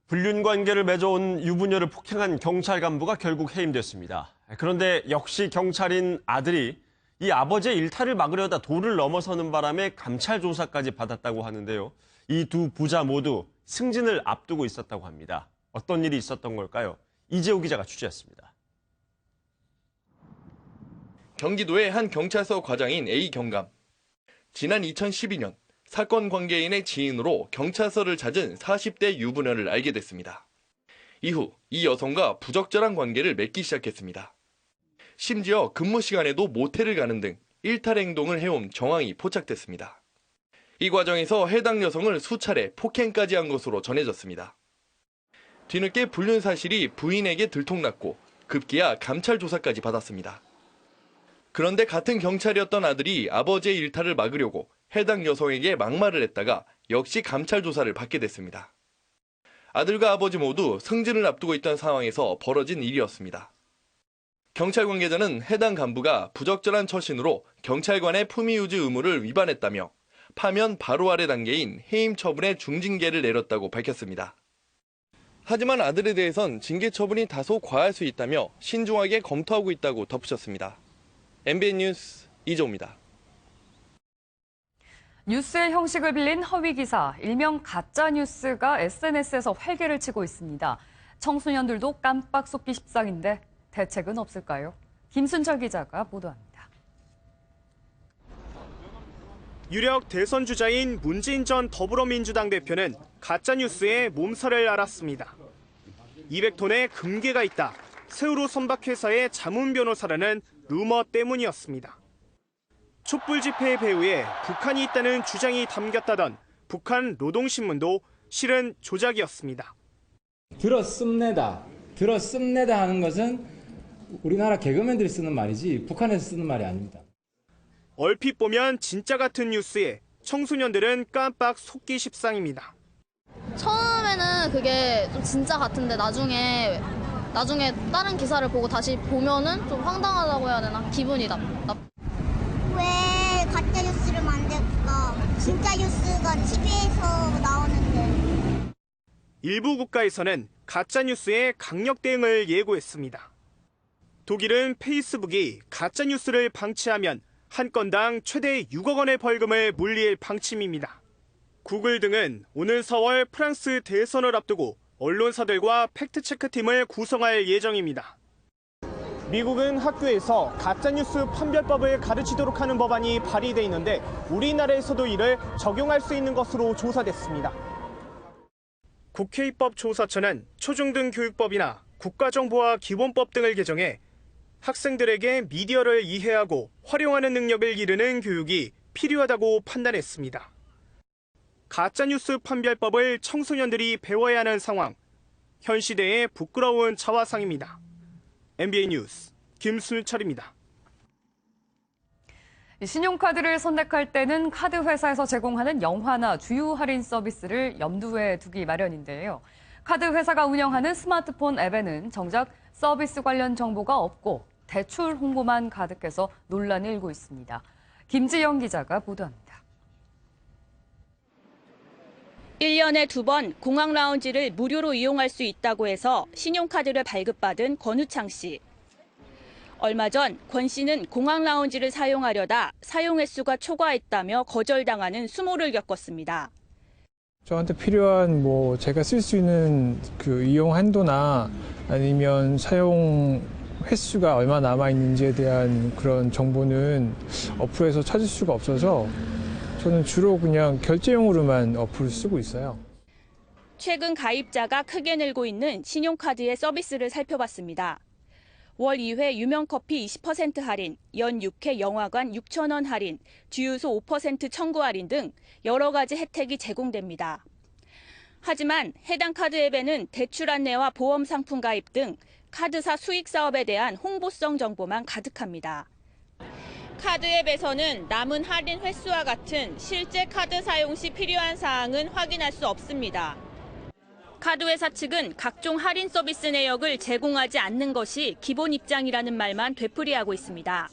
불륜 관계를 맺어온 유부녀를 폭행한 경찰 간부가 결국 해임됐습니다. 그런데 역시 경찰인 아들이 이 아버지의 일탈을 막으려다 도를 넘어서는 바람에 감찰 조사까지 받았다고 하는데요. 이 두 부자 모두 승진을 앞두고 있었다고 합니다. 어떤 일이 있었던 걸까요? 이재호 기자가 취재했습니다. 경기도의 한 경찰서 과장인 A 경감. 지난 2012년 사건 관계인의 지인으로 경찰서를 찾은 40대 유부녀를 알게 됐습니다. 이후 이 여성과 부적절한 관계를 맺기 시작했습니다. 심지어 근무 시간에도 모텔을 가는 등 일탈 행동을 해온 정황이 포착됐습니다. 이 과정에서 해당 여성을 수차례 폭행까지 한 것으로 전해졌습니다. 뒤늦게 불륜 사실이 부인에게 들통났고 급기야 감찰 조사까지 받았습니다. 그런데 같은 경찰이었던 아들이 아버지의 일탈을 막으려고 해당 여성에게 막말을 했다가 역시 감찰 조사를 받게 됐습니다. 아들과 아버지 모두 승진을 앞두고 있던 상황에서 벌어진 일이었습니다. 경찰 관계자는 해당 간부가 부적절한 처신으로 경찰관의 품위유지 의무를 위반했다며 파면 바로 아래 단계인 해임 처분의 중징계를 내렸다고 밝혔습니다. 하지만 아들에 대해선 징계 처분이 다소 과할 수 있다며 신중하게 검토하고 있다고 덧붙였습니다. MBN 뉴스 이조입니다. 뉴스의 형식을 빌린 허위 기사, 일명 가짜 뉴스가 SNS에서 활개를 치고 있습니다. 청소년들도 깜빡 속기 십상인데 대책은 없을까요? 김순철 기자가 보도합니다. 유력 대선 주자인 문재인 전 더불어민주당 대표는 가짜 뉴스에 몸살을 앓았습니다. 200톤의 금괴가 있다. 세월호 선박회사의 자문 변호사라는 루머 때문이었습니다. 촛불 집회 배후에 북한이 있다는 주장이 담겼다던 북한 노동신문도 실은 조작이었습니다. 들어씁내다 하는 것은 우리나라 개그맨들이 쓰는 말이지 북한에서 쓰는 말이 아닙니다. 얼핏 보면 진짜 같은 뉴스에 청소년들은 깜빡 속기 십상입니다. 처음에는 그게 좀 진짜 같은데 나중에 다른 기사를 보고 다시 보면은 좀 황당하다고 해야 되나? 기분이 나빠. 왜 가짜 뉴스를 만들까? 진짜 뉴스가 TV에서 나오는데. 일부 국가에서는 가짜 뉴스에 강력 대응을 예고했습니다. 독일은 페이스북이 가짜 뉴스를 방치하면 한 건당 최대 6억 원의 벌금을 물릴 방침입니다. 구글 등은 오는 4월 프랑스 대선을 앞두고 언론사들과 팩트체크팀을 구성할 예정입니다. 미국은 학교에서 가짜뉴스 판별법을 가르치도록 하는 법안이 발의돼 있는데 우리나라에서도 이를 적용할 수 있는 것으로 조사됐습니다. 국회 입법조사처는 초중등교육법이나 국가정보화 기본법 등을 개정해 학생들에게 미디어를 이해하고 활용하는 능력을 기르는 교육이 필요하다고 판단했습니다. 가짜뉴스 판별법을 청소년들이 배워야 하는 상황, 현 시대의 부끄러운 자화상입니다. MBN 뉴스 김순철입니다. 신용카드를 선택할 때는 카드 회사에서 제공하는 영화나 주유 할인 서비스를 염두에 두기 마련인데요. 카드 회사가 운영하는 스마트폰 앱에는 정작 서비스 관련 정보가 없고 대출 홍보만 가득해서 논란이 일고 있습니다. 김지영 기자가 보도합니다. 1년에 2번 공항 라운지를 무료로 이용할 수 있다고 해서 신용카드를 발급받은 권우창 씨. 얼마 전 권 씨는 공항 라운지를 사용하려다 사용 횟수가 초과했다며 거절당하는 수모를 겪었습니다. 저한테 필요한 제가 쓸 수 있는 그 이용 한도나 아니면 사용 횟수가 얼마 남아 있는지에 대한 그런 정보는 어플에서 찾을 수가 없어서 저는 주로 그냥 결제용으로만 어플을 쓰고 있어요. 최근 가입자가 크게 늘고 있는 신용카드의 서비스를 살펴봤습니다. 월 2회 유명커피 20% 할인, 연 6회 영화관 6,000원 할인, 주유소 5% 청구 할인 등 여러 가지 혜택이 제공됩니다. 하지만 해당 카드 앱에는 대출 안내와 보험 상품 가입 등 카드사 수익 사업에 대한 홍보성 정보만 가득합니다. 카드 앱에서는 남은 할인 횟수와 같은 실제 카드 사용 시 필요한 사항은 확인할 수 없습니다. 카드 회사 측은 각종 할인 서비스 내역을 제공하지 않는 것이 기본 입장이라는 말만 되풀이하고 있습니다.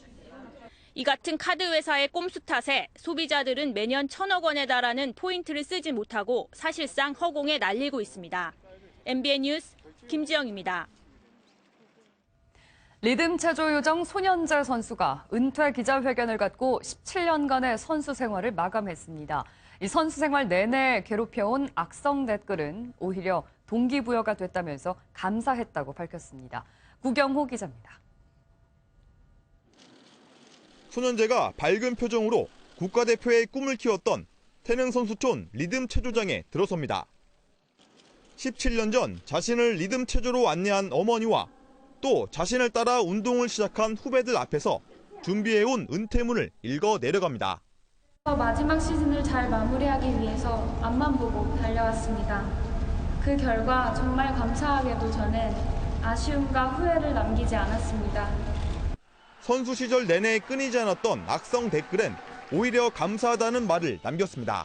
이 같은 카드 회사의 꼼수 탓에 소비자들은 매년 1,000억 원에 달하는 포인트를 쓰지 못하고 사실상 허공에 날리고 있습니다. MBN 뉴스 김지영입니다. 리듬 체조 요정 손현재 선수가 은퇴 기자회견을 갖고 17년간의 선수 생활을 마감했습니다. 이 선수 생활 내내 괴롭혀온 악성 댓글은 오히려 동기부여가 됐다면서 감사했다고 밝혔습니다. 구경호 기자입니다. 손현재가 밝은 표정으로 국가대표의 꿈을 키웠던 태릉 선수촌 리듬 체조장에 들어섭니다. 17년 전 자신을 리듬 체조로 안내한 어머니와 또 자신을 따라 운동을 시작한 후배들 앞에서 준비해온 은퇴문을 읽어 내려갑니다. 마지막 시즌을 잘 마무리하기 위해서 앞만 보고 달려왔습니다. 그 결과 정말 감사하게도 저는 아쉬움과 후회를 남기지 않았습니다. 선수 시절 내내 끊이지 않았던 악성 댓글엔 오히려 감사하다는 말을 남겼습니다.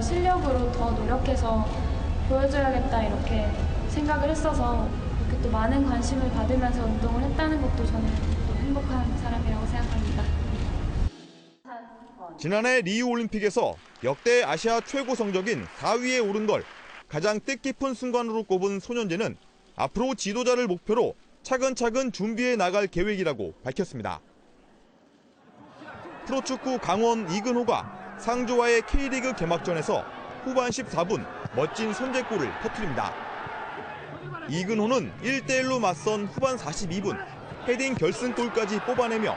실력으로 더 노력해서 보여줘야겠다 이렇게 생각을 했어서 이렇게 또 많은 관심을 받으면서 운동을 했다는 것도 저는 또 행복한 사람이라고 생각합니다. 지난해 리우올림픽에서 역대 아시아 최고 성적인 4위에 오른 걸 가장 뜻깊은 순간으로 꼽은 소년제는 앞으로 지도자를 목표로 차근차근 준비해 나갈 계획이라고 밝혔습니다. 프로축구 강원 이근호가 상주와의 K리그 개막전에서 후반 14분 멋진 선제골을 터뜨립니다. 이근호는 1대1로 맞선 후반 42분 헤딩 결승골까지 뽑아내며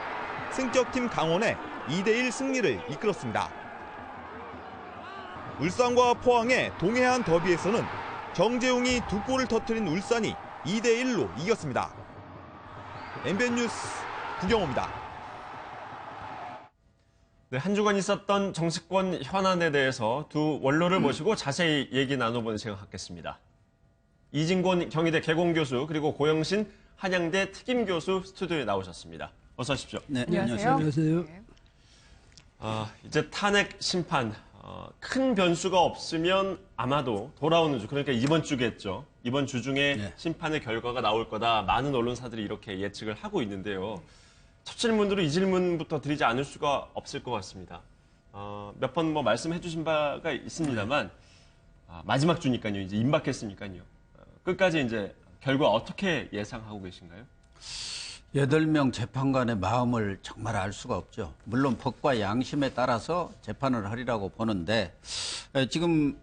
승격팀 강원에 2대1 승리를 이끌었습니다. 울산과 포항의 동해안 더비에서는 정재웅이 2골을 터뜨린 울산이 2대1로 이겼습니다. MBN 뉴스 구경호입니다. 네, 한 주간 있었던 정치권 현안에 대해서 두 원로를 모시고 자세히 얘기 나눠보는 시간 갖겠습니다. 이진권 경희대 개공교수 그리고 고영신 한양대 특임교수 스튜디오에 나오셨습니다. 어서 오십시오. 네, 안녕하세요. 이제 탄핵 심판 큰 변수가 없으면 아마도 돌아오는 주, 그러니까 이번 주겠죠. 이번 주 중에 심판의 결과가 나올 거다. 많은 언론사들이 이렇게 예측을 하고 있는데요. 첫 질문으로 이 질문부터 드리지 않을 수가 없을 것 같습니다. 몇 번 말씀해 주신 바가 있습니다만 마지막 주니까요. 이제 임박했으니까요. 끝까지 이제 결과 어떻게 예상하고 계신가요? 8명 재판관의 마음을 정말 알 수가 없죠. 물론 법과 양심에 따라서 재판을 하리라고 보는데 지금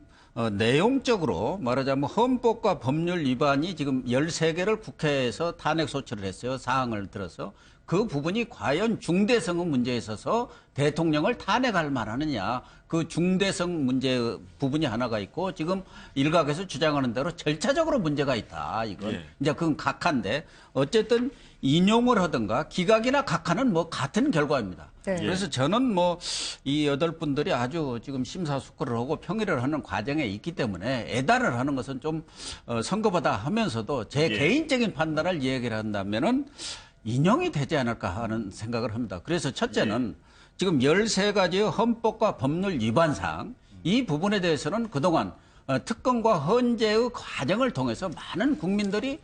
내용적으로 말하자면 헌법과 법률 위반이 지금 13개를 국회에서 탄핵 소추를 했어요. 사항을 들어서. 그 부분이 과연 중대성 문제에 있어서 대통령을 탄핵할 만하느냐. 그 중대성 문제 부분이 하나가 있고 지금 일각에서 주장하는 대로 절차적으로 문제가 있다. 이건 이제 그건 각하인데 어쨌든 인용을 하든가 기각이나 각하는 같은 결과입니다. 네. 그래서 저는 이 8분들이 아주 지금 심사숙고를 하고 평의를 하는 과정에 있기 때문에 애달을 하는 것은 좀 선거보다 하면서도 제 개인적인 판단을 얘기를 한다면은 인용이 되지 않을까 하는 생각을 합니다. 그래서 첫째는 지금 13가지의 헌법과 법률 위반 사항 이 부분에 대해서는 그동안 특검과 헌재의 과정을 통해서 많은 국민들이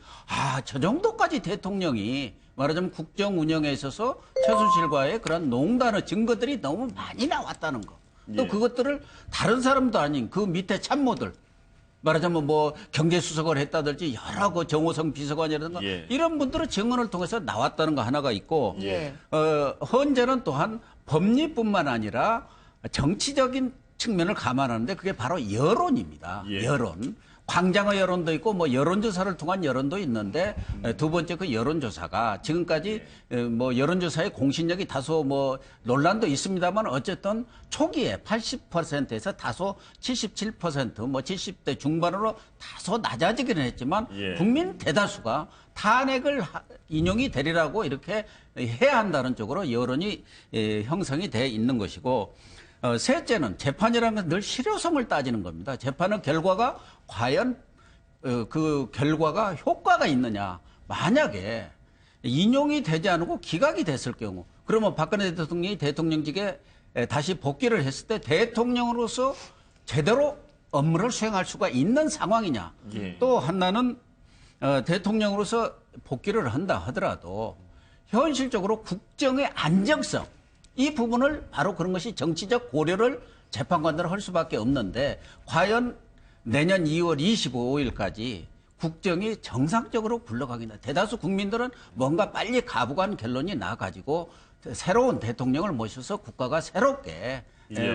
저 정도까지 대통령이 말하자면 국정 운영에 있어서 최순실과의 그런 농단의 증거들이 너무 많이 나왔다는 거. 또 그것들을 다른 사람도 아닌 그 밑에 참모들 말하자면 경제수석을 했다든지 여러 정호성 비서관이라든가 이런 분들의 증언을 통해서 나왔다는 거 하나가 있고 헌재는 또한 법리뿐만 아니라 정치적인 측면을 감안하는데 그게 바로 여론입니다. 여론. 광장의 여론도 있고 여론조사를 통한 여론도 있는데 두 번째 그 여론조사가 지금까지 여론조사의 공신력이 다소 논란도 있습니다만 어쨌든 초기에 80%에서 다소 77% 70대 중반으로 다소 낮아지기는 했지만 국민 대다수가 탄핵을 인용이 되리라고 이렇게 해야 한다는 쪽으로 여론이 형성이 돼 있는 것이고 셋째는 재판이라는 건 늘 실효성을 따지는 겁니다. 재판의 결과가 과연 그 결과가 효과가 있느냐. 만약에 인용이 되지 않고 기각이 됐을 경우 그러면 박근혜 대통령이 대통령직에 다시 복귀를 했을 때 대통령으로서 제대로 업무를 수행할 수가 있는 상황이냐. 또 하나는 대통령으로서 복귀를 한다 하더라도 현실적으로 국정의 안정성 이 부분을 바로 그런 것이 정치적 고려를 재판관들은 할 수밖에 없는데 과연 내년 2월 25일까지 국정이 정상적으로 굴러가겠나. 대다수 국민들은 뭔가 빨리 가부간 결론이 나가지고 새로운 대통령을 모셔서 국가가 새롭게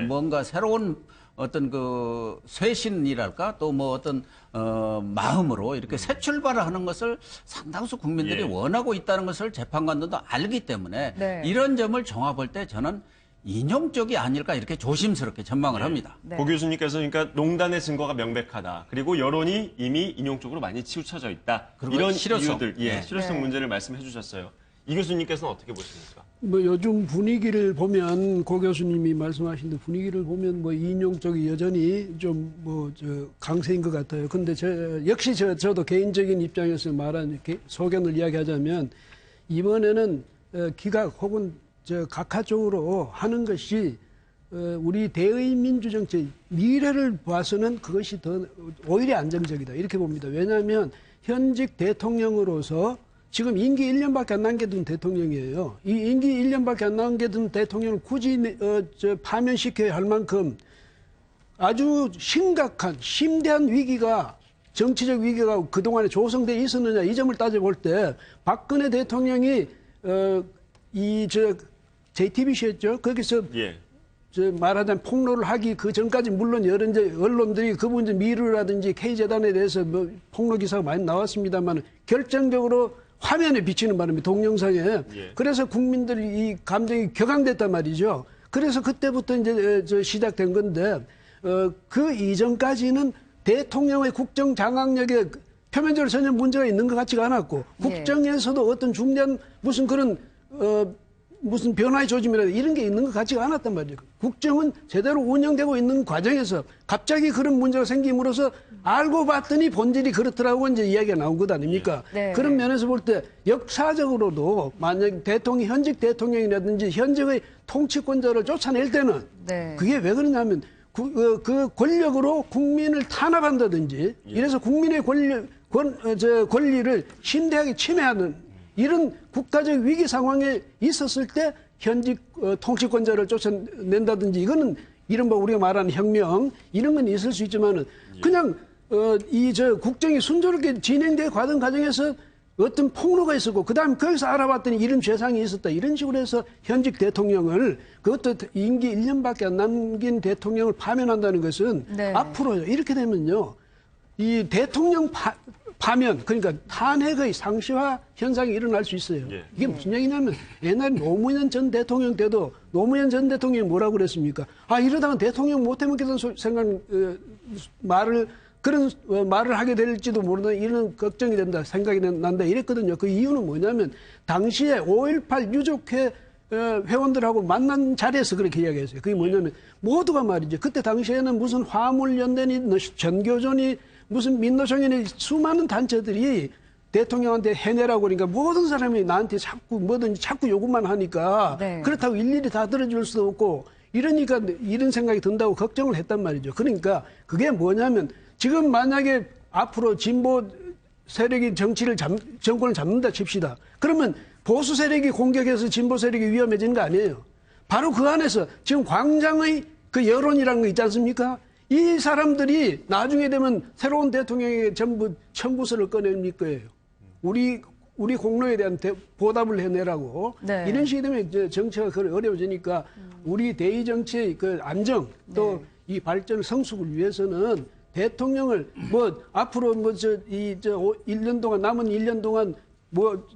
뭔가 새로운 어떤 그 쇄신이랄까 또 어떤 마음으로 이렇게 새 출발을 하는 것을 상당수 국민들이 원하고 있다는 것을 재판관들도 알기 때문에 이런 점을 종합할 때 저는 인용 쪽이 아닐까 이렇게 조심스럽게 전망을 합니다. 고 교수님께서 그러니까 농단의 증거가 명백하다. 그리고 여론이 이미 인용 쪽으로 많이 치우쳐져 있다. 이런 실효성. 이유들, 실효성 문제를 말씀해 주셨어요. 이 교수님께서는 어떻게 보십니까? 뭐 요즘 분위기를 보면 고 교수님이 말씀하신 그 분위기를 보면 뭐 인용 쪽이 여전히 좀 뭐 강세인 것 같아요. 근데 역시 저도 개인적인 입장에서 말한 소견을 이야기하자면 이번에는 기각 혹은 각하 쪽으로 하는 것이 우리 대의민주정책 미래를 봐서는 그것이 더 오히려 안정적이다 이렇게 봅니다. 왜냐하면 현직 대통령으로서 지금 임기 1년밖에 안 남겨둔 대통령이에요. 이 임기 1년밖에 안 남겨둔 대통령을 굳이 파면시켜야 할 만큼 아주 심각한 심대한 위기가 정치적 위기가 그동안에 조성돼 있었느냐 이 점을 따져볼 때 박근혜 대통령이 JTBC였죠. 거기서 말하자면 폭로를 하기 그 전까지 물론 여러 이제 언론들이 그 부분 미르라든지 K재단에 대해서 뭐 폭로 기사가 많이 나왔습니다만 결정적으로 화면에 비치는 바람에 동영상에 그래서 국민들이 이 감정이 격앙됐단 말이죠. 그래서 그때부터 이제 시작된 건데 그 이전까지는 대통령의 국정 장악력에 표면적으로 전혀 문제가 있는 것 같지가 않았고 국정에서도 어떤 중대한 무슨 그런 무슨 변화의 조짐이라든가 이런 게 있는 것 같지가 않았단 말이에요. 국정은 제대로 운영되고 있는 과정에서 갑자기 그런 문제가 생김으로써 알고 봤더니 본질이 그렇더라고 이제 이야기가 나온 것 아닙니까? 그런 면에서 볼 때 역사적으로도 만약 현직 대통령이라든지 현직의 통치권자를 쫓아낼 때는 그게 왜 그러냐면 그 권력으로 국민을 탄압한다든지 이래서 국민의 권리를 심대하게 침해하는 이런 국가적 위기 상황에 있었을 때 현직 통치권자를 쫓아낸다든지 이거는 이른바 우리가 말하는 혁명 이런 건 있을 수 있지만은 그냥 국정이 순조롭게 진행돼 가던 과정에서 어떤 폭로가 있었고 그다음에 거기서 알아봤더니 이런 죄상이 있었다 이런 식으로 해서 현직 대통령을 그것도 임기 1년밖에 안 남긴 대통령을 파면한다는 것은 앞으로 이렇게 되면요 이 대통령 파면 그러니까 탄핵의 상시화 현상이 일어날 수 있어요. 이게 무슨 얘기냐면 옛날 노무현 전 대통령 때도 노무현 전 대통령이 뭐라고 그랬습니까? 이러다가 대통령 못 해먹겠다는 그런 말을 하게 될지도 모르는 이런 걱정이 된다, 생각이 난다 이랬거든요. 그 이유는 뭐냐면 당시에 5.18 유족회 회원들하고 만난 자리에서 그렇게 이야기했어요. 그게 뭐냐면 모두가 말이죠. 그때 당시에는 무슨 화물연대니 전교조니 무슨 민노총이니 수많은 단체들이 대통령한테 해내라고 그러니까 모든 사람이 나한테 자꾸 요구만 하니까 그렇다고 일일이 다 들어줄 수도 없고 이러니까 이런 생각이 든다고 걱정을 했단 말이죠. 그러니까 그게 뭐냐면 지금 만약에 앞으로 진보 세력이 정권을 잡는다 칩시다. 그러면 보수 세력이 공격해서 진보 세력이 위험해지는 거 아니에요. 바로 그 안에서 지금 광장의 그 여론이라는 거 있지 않습니까? 이 사람들이 나중에 되면 새로운 대통령에게 전부 청구서를 꺼낼 거예요. 우리 공로에 대한 보답을 해내라고. 이런 식이 되면 이제 정치가 어려워지니까 우리 대의 정치의 그 안정 또 이 발전을 성숙을 위해서는 대통령을 앞으로 1년 동안 남은 1년 동안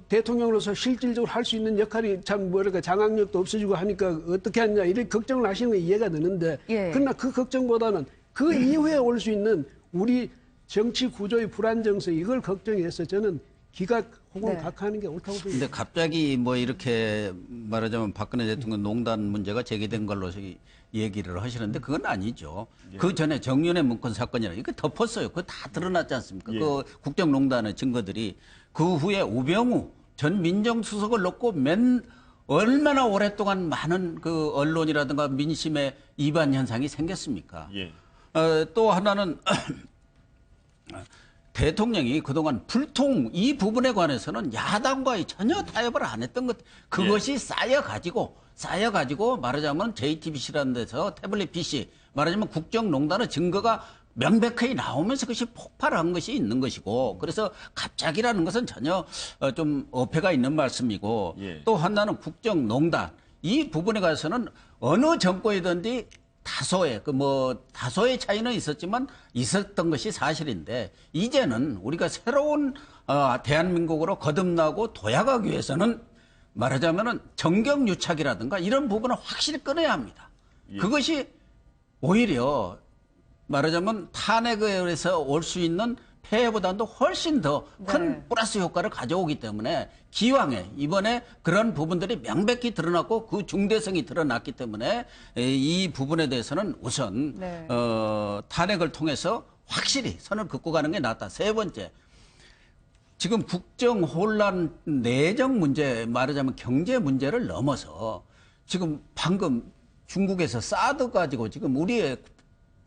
대통령으로서 실질적으로 할 수 있는 역할이 참 장악력도 없어지고 하니까 어떻게 하냐 이런 걱정을 하시는 게 이해가 되는데 그러나 그 걱정보다는 그 이후에 올 수 있는 우리 정치 구조의 불안정성 이걸 걱정해서 저는 기각 혹은 각하하는 게 옳다고 봅니다. 근데 갑자기 이렇게 말하자면 박근혜 대통령 농단 문제가 제기된 걸로 얘기를 하시는데 그건 아니죠. 그 전에 정윤회 문건 사건이라 이거 덮었어요. 그거 다 드러났지 않습니까? 그 국정농단의 증거들이 그 후에 우병우 전 민정수석을 놓고 얼마나 오랫동안 많은 그 언론이라든가 민심의 이반 현상이 생겼습니까? 또 하나는 대통령이 그동안 불통 이 부분에 관해서는 야당과의 전혀 타협을 안 했던 것 그것이 쌓여가지고 말하자면 JTBC라는 데서 태블릿 PC 말하자면 국정농단의 증거가 명백하게 나오면서 그것이 폭발한 것이 있는 것이고 그래서 갑자기라는 것은 전혀 좀 어폐가 있는 말씀이고 또 하나는 국정농단 이 부분에 관해서는 어느 정권이든지 다소의 차이는 있었지만 있었던 것이 사실인데 이제는 우리가 새로운 대한민국으로 거듭나고 도약하기 위해서는 말하자면은 정경유착이라든가 이런 부분을 확실히 끊어야 합니다. 그것이 오히려 말하자면 탄핵에서 올 수 있는 폐해보다도 훨씬 더 큰 플러스 효과를 가져오기 때문에 기왕에 이번에 그런 부분들이 명백히 드러났고 그 중대성이 드러났기 때문에 이 부분에 대해서는 우선 탄핵을 통해서 확실히 선을 긋고 가는 게 낫다. 세 번째, 지금 국정 혼란, 내정 문제, 말하자면 경제 문제를 넘어서 지금 방금 중국에서 사드 가지고 지금 우리의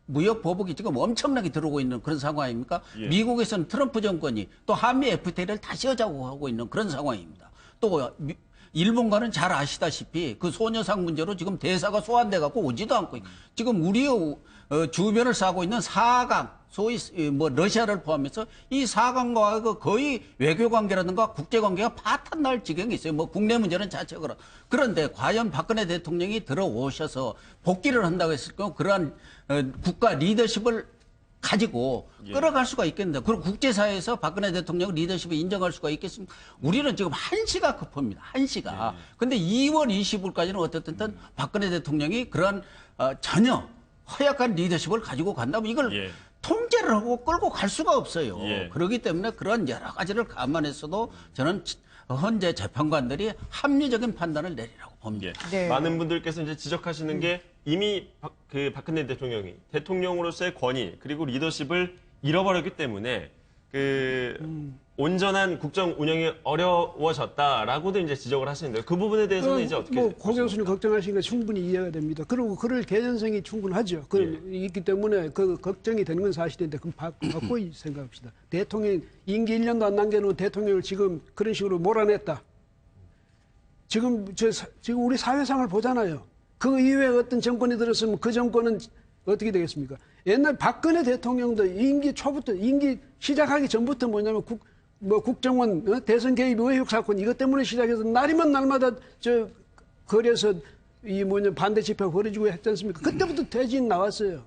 무역 보복이 지금 엄청나게 들어오고 있는 그런 상황입니까? 미국에서는 트럼프 정권이 또 한미 FTA를 다시 하자고 하고 있는 그런 상황입니다. 또 일본과는 잘 아시다시피 그 소녀상 문제로 지금 대사가 소환돼 갖고 오지도 않고 지금 우리의 주변을 싸고 있는 4강, 소위 뭐 러시아를 포함해서 이 4강과 거의 외교 관계라든가 국제 관계가 파탄날 지경이 있어요. 뭐 국내 문제는 자체적으로. 그런데 과연 박근혜 대통령이 들어오셔서 복귀를 한다고 했을 경우 그러한 국가 리더십을 가지고 끌어갈 수가 있겠는데, 그리고 국제사회에서 박근혜 대통령 리더십을 인정할 수가 있겠습니까? 우리는 지금 한시가 급합니다. 한시가. 근데 2월 20일까지는 어떻든 박근혜 대통령이 그런 전혀 허약한 리더십을 가지고 간다면 이걸 통제를 하고 끌고 갈 수가 없어요. 그렇기 때문에 그런 여러 가지를 감안해서도 저는 현재 재판관들이 합리적인 판단을 내리라고 봅니다. 많은 분들께서 이제 지적하시는 게 이미 박근혜 대통령이 대통령으로서의 권위 그리고 리더십을 잃어버렸기 때문에 온전한 국정 운영이 어려워졌다라고도 이제 지적을 하시는데요. 그 부분에 대해서는 이제 어떻게? 고 교수님 걱정하시는 게 충분히 이해가 됩니다. 그리고 그럴 개연성이 충분하죠. 있기 때문에 그 걱정이 되는 건 사실인데 그럼 바꾸기 생각합시다. 대통령 임기 1년도 안 남겨놓은 대통령을 지금 그런 식으로 몰아냈다. 지금 우리 사회상을 보잖아요. 그 이후에 어떤 정권이 들었으면 그 정권은 어떻게 되겠습니까? 옛날 박근혜 대통령도 임기 초부터, 임기 시작하기 전부터 뭐냐면 국정원 대선 개입 의혹 사건 이것 때문에 시작해서 날이면 날마다 거리에서 반대 집회가 벌어지고 했지 않습니까? 그때부터 퇴진 나왔어요.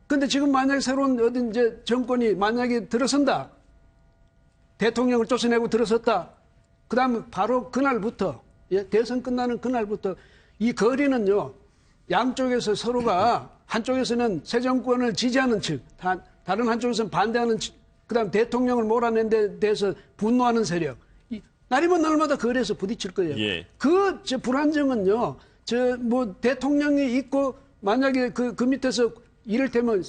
근데 지금 만약에 새로운 어떤 정권이 만약에 들어선다. 대통령을 쫓아내고 들어섰다. 그 다음에 바로 그날부터, 대선 끝나는 그날부터 이 거리는요, 양쪽에서 서로가 한쪽에서는 새 정권을 지지하는 측, 다른 한쪽에서는 반대하는 측, 그 다음 대통령을 몰아낸 데 대해서 분노하는 세력. 날이면 날마다 거리에서 부딪힐 거예요. 그 불안정은요, 대통령이 있고 만약에 그 밑에서 이를테면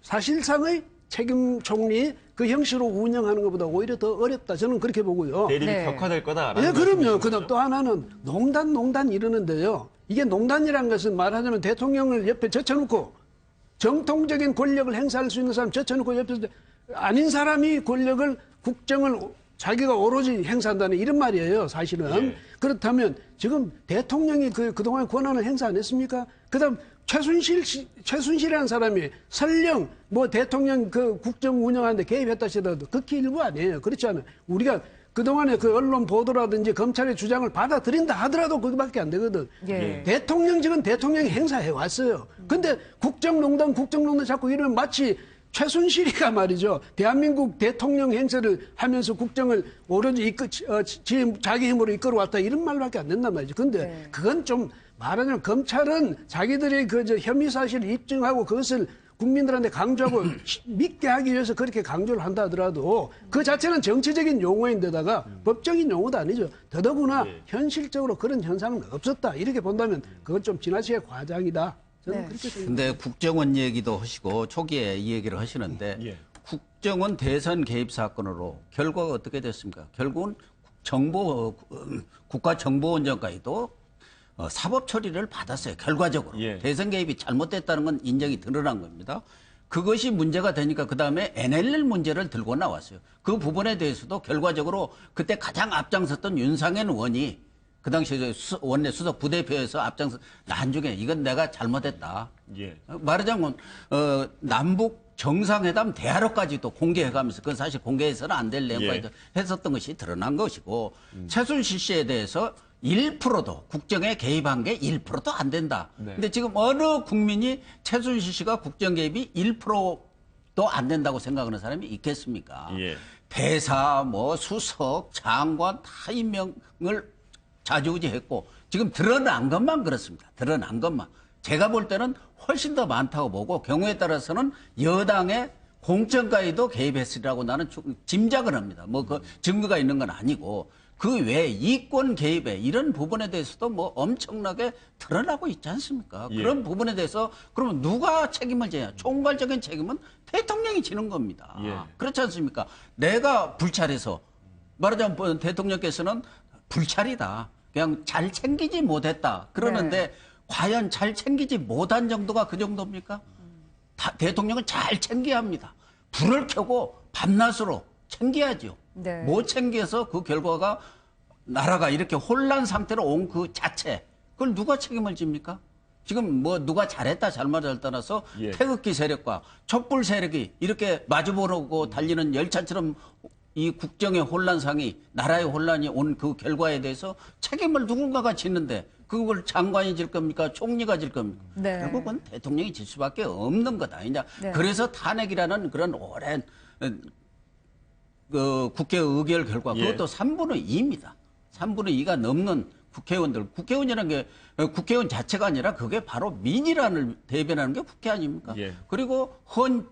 사실상의 책임 총리 그 형식으로 운영하는 것보다 오히려 더 어렵다. 저는 그렇게 보고요. 대립이 격화될 거다라는 그럼요. 그다음 또 하나는 농단 이러는데요. 이게 농단이라는 것은 말하자면 대통령을 옆에 젖혀놓고 정통적인 권력을 행사할 수 있는 사람 젖혀놓고 옆에서 아닌 사람이 권력을 국정을 자기가 오로지 행사한다는 이런 말이에요. 사실은. 그렇다면 지금 대통령이 그동안 권한을 행사 안 했습니까? 그다음 최순실이라는 사람이 설령 대통령 국정 운영하는데 개입했다 하더라도 극히 일부 아니에요. 그렇지 않아요. 우리가 그동안에 언론 보도라든지 검찰의 주장을 받아들인다 하더라도 그거밖에 안 되거든. 대통령직은 대통령이 행사해 왔어요. 근데 국정농단 자꾸 이러면 마치 최순실이가 말이죠. 대한민국 대통령 행세를 하면서 국정을 오로지 자기 힘으로 이끌어왔다 이런 말밖에 안 된단 말이죠. 근데 그건 좀 말하자면 검찰은 자기들이 혐의 사실을 입증하고 그것을 국민들한테 강조하고 믿게 하기 위해서 그렇게 강조를 한다 하더라도 그 자체는 정치적인 용어인데다가 법적인 용어도 아니죠. 더더구나 현실적으로 그런 현상은 없었다. 이렇게 본다면 그건 좀 지나치게 과장이다. 저는 그렇게 생각합니다. 근데 국정원 얘기도 하시고 초기에 이 얘기를 하시는데 국정원 대선 개입 사건으로 결과가 어떻게 됐습니까? 결국은 국가정보원장까지도 사법 처리를 받았어요. 결과적으로. 대선 개입이 잘못됐다는 건 인정이 드러난 겁니다. 그것이 문제가 되니까 그다음에 NLL 문제를 들고 나왔어요. 그 부분에 대해서도 결과적으로 그때 가장 앞장섰던 윤상현 의원이 그 당시에 원내 수석 부대표에서 앞장서 나중에 이건 내가 잘못했다. 말하자면 남북 정상회담 대화로까지도 공개해가면서 그건 사실 공개해서는 안 될 내용까지도 했었던 것이 드러난 것이고 최순실 씨에 대해서 1%도 국정에 개입한 게 1%도 안 된다. 근데 지금 어느 국민이 최순실 씨가 국정 개입이 1%도 안 된다고 생각하는 사람이 있겠습니까? 대사, 수석, 장관 다 임명을 좌지우지했고 지금 드러난 것만 그렇습니다. 드러난 것만. 제가 볼 때는 훨씬 더 많다고 보고 경우에 따라서는 여당의 공천가에도 개입했으리라고 나는 짐작을 합니다. 뭐 그 증거가 있는 건 아니고 그 외에 이권 개입에 이런 부분에 대해서도 뭐 엄청나게 드러나고 있지 않습니까? 예. 그런 부분에 대해서 그러면 누가 책임을 져야? 총괄적인 책임은 대통령이 지는 겁니다. 예. 그렇지 않습니까? 내가 불찰해서 말하자면 대통령께서는 불찰이다. 그냥 잘 챙기지 못했다. 그러는데 과연 잘 챙기지 못한 정도가 그 정도입니까? 대통령은 잘 챙겨야 합니다. 불을 켜고 밤낮으로 챙겨야죠. 네. 못 챙겨서 그 결과가 나라가 이렇게 혼란 상태로 온 그 자체, 그걸 누가 책임을 집니까? 지금 뭐 누가 잘했다 잘못을 떠나서 예. 태극기 세력과 촛불 세력이 이렇게 마주보고 달리는 열차처럼 이 국정의 혼란상이, 나라의 혼란이 온 그 결과에 대해서 책임을 누군가가 짓는데 그걸 장관이 질 겁니까? 총리가 질 겁니까? 네. 결국은 대통령이 질 수밖에 없는 거다. 이제 네. 그래서 탄핵이라는 그런 오랜 그 국회 의결 결과, 그것도 3분의 2입니다. 3분의 2가 넘는 국회의원이라는 게 국회의원 자체가 아니라 그게 바로 민의란을 대변하는 게 국회 아닙니까? 예. 그리고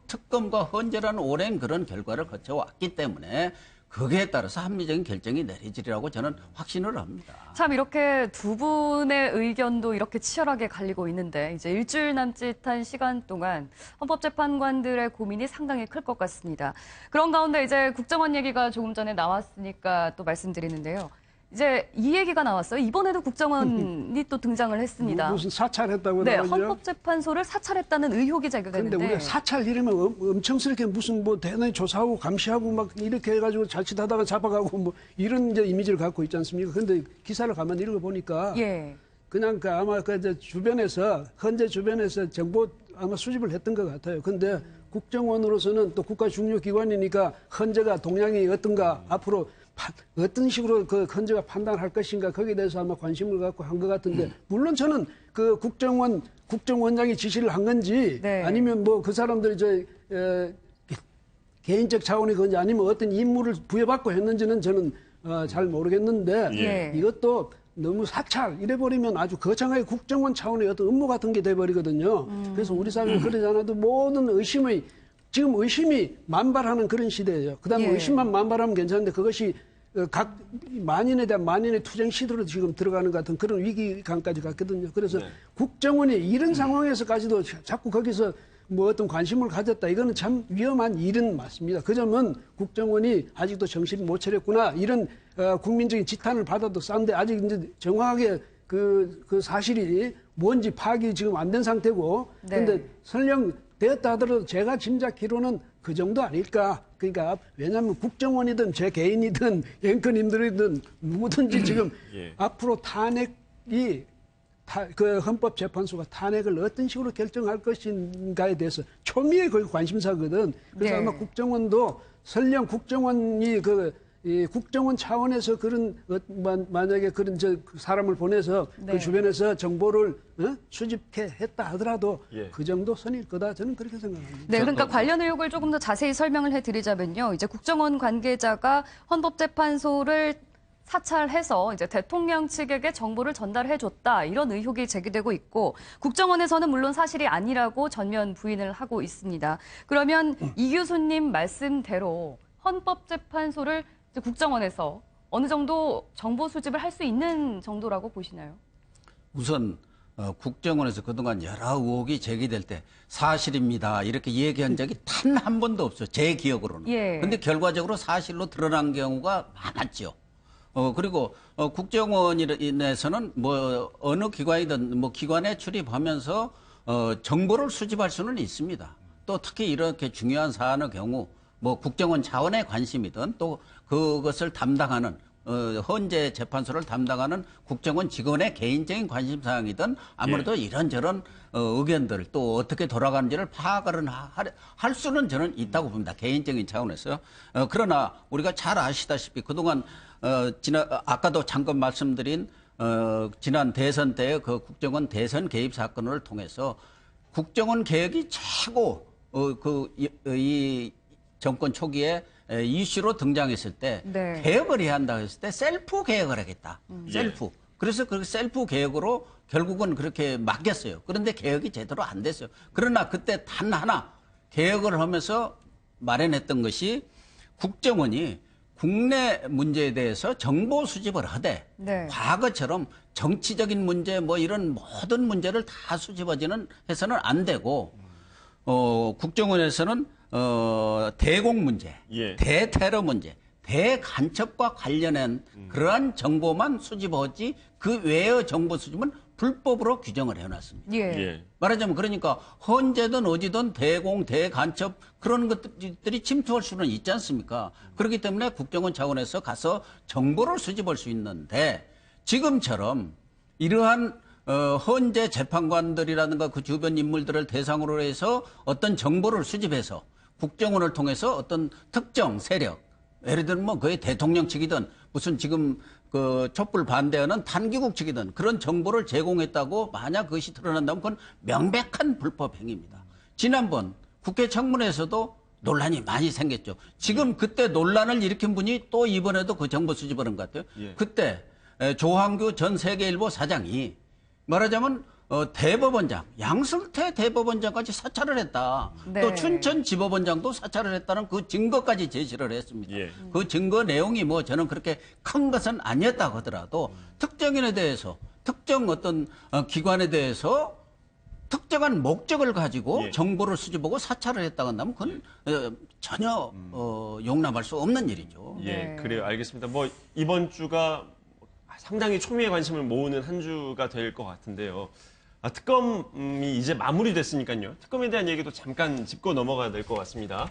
특검과 헌재라는 오랜 그런 결과를 거쳐왔기 때문에 거기에 따라서 합리적인 결정이 내려지리라고 저는 확신을 합니다. 참 이렇게 두 분의 의견도 이렇게 치열하게 갈리고 있는데 이제 일주일 남짓한 시간 동안 헌법재판관들의 고민이 상당히 클 것 같습니다. 그런 가운데 이제 국정원 얘기가 조금 전에 나왔으니까 또 말씀드리는데요. 이제 이 얘기가 나왔어요. 이번에도 국정원이 또 등장을 했습니다. 무슨 사찰했다고 네, 나오죠? 헌법재판소를 사찰했다는 의혹이 제기되는데. 그런데 우리가 사찰 이러면 엄청스럽게 무슨 뭐 대단히 조사하고 감시하고 막 이렇게 해가지고 자칫하다가 잡아가고 뭐 이런 이제 이미지를 갖고 있지 않습니까? 그런데 기사를 가만히 읽어보니까 예. 그냥 그 아마 그 이제 주변에서 헌재 주변에서 정보 아마 수집을 했던 것 같아요. 근데 국정원으로서는 또 국가 중요 기관이니까 헌재가 동향이 어떤가 앞으로 어떤 식으로 그 헌재가 판단할 것인가 거기에 대해서 아마 관심을 갖고 한 것 같은데 물론 저는 그 국정원장이 지시를 한 건지 아니면 뭐 그 사람들이 개인적 차원의 건지 아니면 어떤 임무를 부여받고 했는지는 저는 잘 모르겠는데 이것도 너무 사찰 이래버리면 아주 거창하게 국정원 차원의 어떤 업무 같은 게 돼버리거든요. 그래서 우리 사회는 그러지 않아도 모든 지금 의심이 만발하는 그런 시대예요. 그다음에 의심만 만발하면 괜찮은데 그것이 각 만인에 대한 만인의 투쟁 시도로 지금 들어가는 것 같은 그런 위기감까지 갔거든요. 그래서 국정원이 이런 상황에서까지도 자꾸 거기서 뭐 어떤 관심을 가졌다. 이거는 참 위험한 일은 맞습니다. 그 점은 국정원이 아직도 정신을 못 차렸구나. 이런 국민적인 지탄을 받아도 싸운데 아직 이제 정확하게 그 사실이 뭔지 파악이 지금 안 된 상태고. 그런데 설령 되었다 하더라도 제가 짐작키로는 그 정도 아닐까. 그러니까 왜냐하면 국정원이든 제 개인이든 앵커님들이든 누구든지 지금 앞으로 탄핵이 그 헌법재판소가 탄핵을 어떤 식으로 결정할 것인가에 대해서 초미의 거의 관심사거든. 그래서 아마 국정원도 설령 국정원이 이 국정원 차원에서 그런 만약에 그런 사람을 보내서 그 주변에서 정보를 수집해 했다 하더라도 그 정도 선일 거다 저는 그렇게 생각합니다. 네, 그러니까 관련 의혹을 조금 더 자세히 설명을 해드리자면요, 이제 국정원 관계자가 헌법재판소를 사찰해서 이제 대통령 측에게 정보를 전달해줬다 이런 의혹이 제기되고 있고 국정원에서는 물론 사실이 아니라고 전면 부인을 하고 있습니다. 그러면 이 교수님 말씀대로 헌법재판소를 국정원에서 어느 정도 정보 수집을 할 수 있는 정도라고 보시나요? 우선 국정원에서 그동안 여러 의혹이 제기될 때 사실입니다 이렇게 얘기한 적이 단 한 번도 없어요. 제 기억으로는. 그런데 결과적으로 사실로 드러난 경우가 많았죠. 그리고 국정원에서는 뭐 어느 기관이든 뭐 기관에 출입하면서 정보를 수집할 수는 있습니다. 또 특히 이렇게 중요한 사안의 경우 뭐 국정원 차원의 관심이든 또 그것을 담당하는 헌재 재판소를 담당하는 국정원 직원의 개인적인 관심사항이든 아무래도 이런저런 의견들 또 어떻게 돌아가는지를 파악을 할 수는 저는 있다고 봅니다. 개인적인 차원에서요. 그러나 우리가 잘 아시다시피 그동안 아까도 잠깐 말씀드린 지난 대선 때의 그 국정원 대선 개입 사건을 통해서 국정원 개혁이 최고 이 정권 초기에 이슈로 등장했을 때 개혁을 해야 한다고 했을 때 셀프 개혁을 하겠다. 셀프. 그래서 그 셀프 개혁으로 결국은 그렇게 맡겼어요. 그런데 개혁이 제대로 안 됐어요. 그러나 그때 단 하나 개혁을 하면서 마련했던 것이 국정원이 국내 문제에 대해서 정보 수집을 하되 네. 과거처럼 정치적인 문제 뭐 이런 모든 문제를 다 수집하지는 해서는 안 되고 국정원에서는 대공 문제, 예. 대테러 문제, 대간첩과 관련한 그러한 정보만 수집하지 그 외의 정보 수집은 불법으로 규정을 해놨습니다. 예. 말하자면 그러니까 헌재든 어디든 대공, 대간첩 그런 것들이 침투할 수는 있지 않습니까? 그렇기 때문에 국정원 차원에서 가서 정보를 수집할 수 있는데 지금처럼 이러한 헌재 재판관들이라든가 그 주변 인물들을 대상으로 해서 어떤 정보를 수집해서 국정원을 통해서 어떤 특정 세력, 예를 들면 뭐 거의 대통령 측이든 무슨 지금 그 촛불 반대하는 단기국 측이든 그런 정보를 제공했다고 만약 그것이 드러난다면 그건 명백한 불법 행위입니다. 지난번 국회 청문회에서도 논란이 많이 생겼죠. 지금 그때 논란을 일으킨 분이 또 이번에도 그 정보 수집을 한 것 같아요. 예. 그때 조항규 전 세계일보 사장이 말하자면 대법원장, 양승태 대법원장까지 사찰을 했다. 네. 또 춘천지법원장도 사찰을 했다는 그 증거까지 제시를 했습니다. 예. 그 증거 내용이 뭐 저는 그렇게 큰 것은 아니었다고 하더라도 특정인에 대해서 특정 어떤 기관에 대해서 특정한 목적을 가지고 예. 정보를 수집하고 사찰을 했다고 한다면 그건 전혀 용납할 수 없는 일이죠. 예, 그래요. 알겠습니다. 뭐 이번 주가 상당히 초미의 관심을 모으는 한 주가 될 것 같은데요. 특검이 이제 마무리됐으니까요. 특검에 대한 얘기도 잠깐 짚고 넘어가야 될 것 같습니다.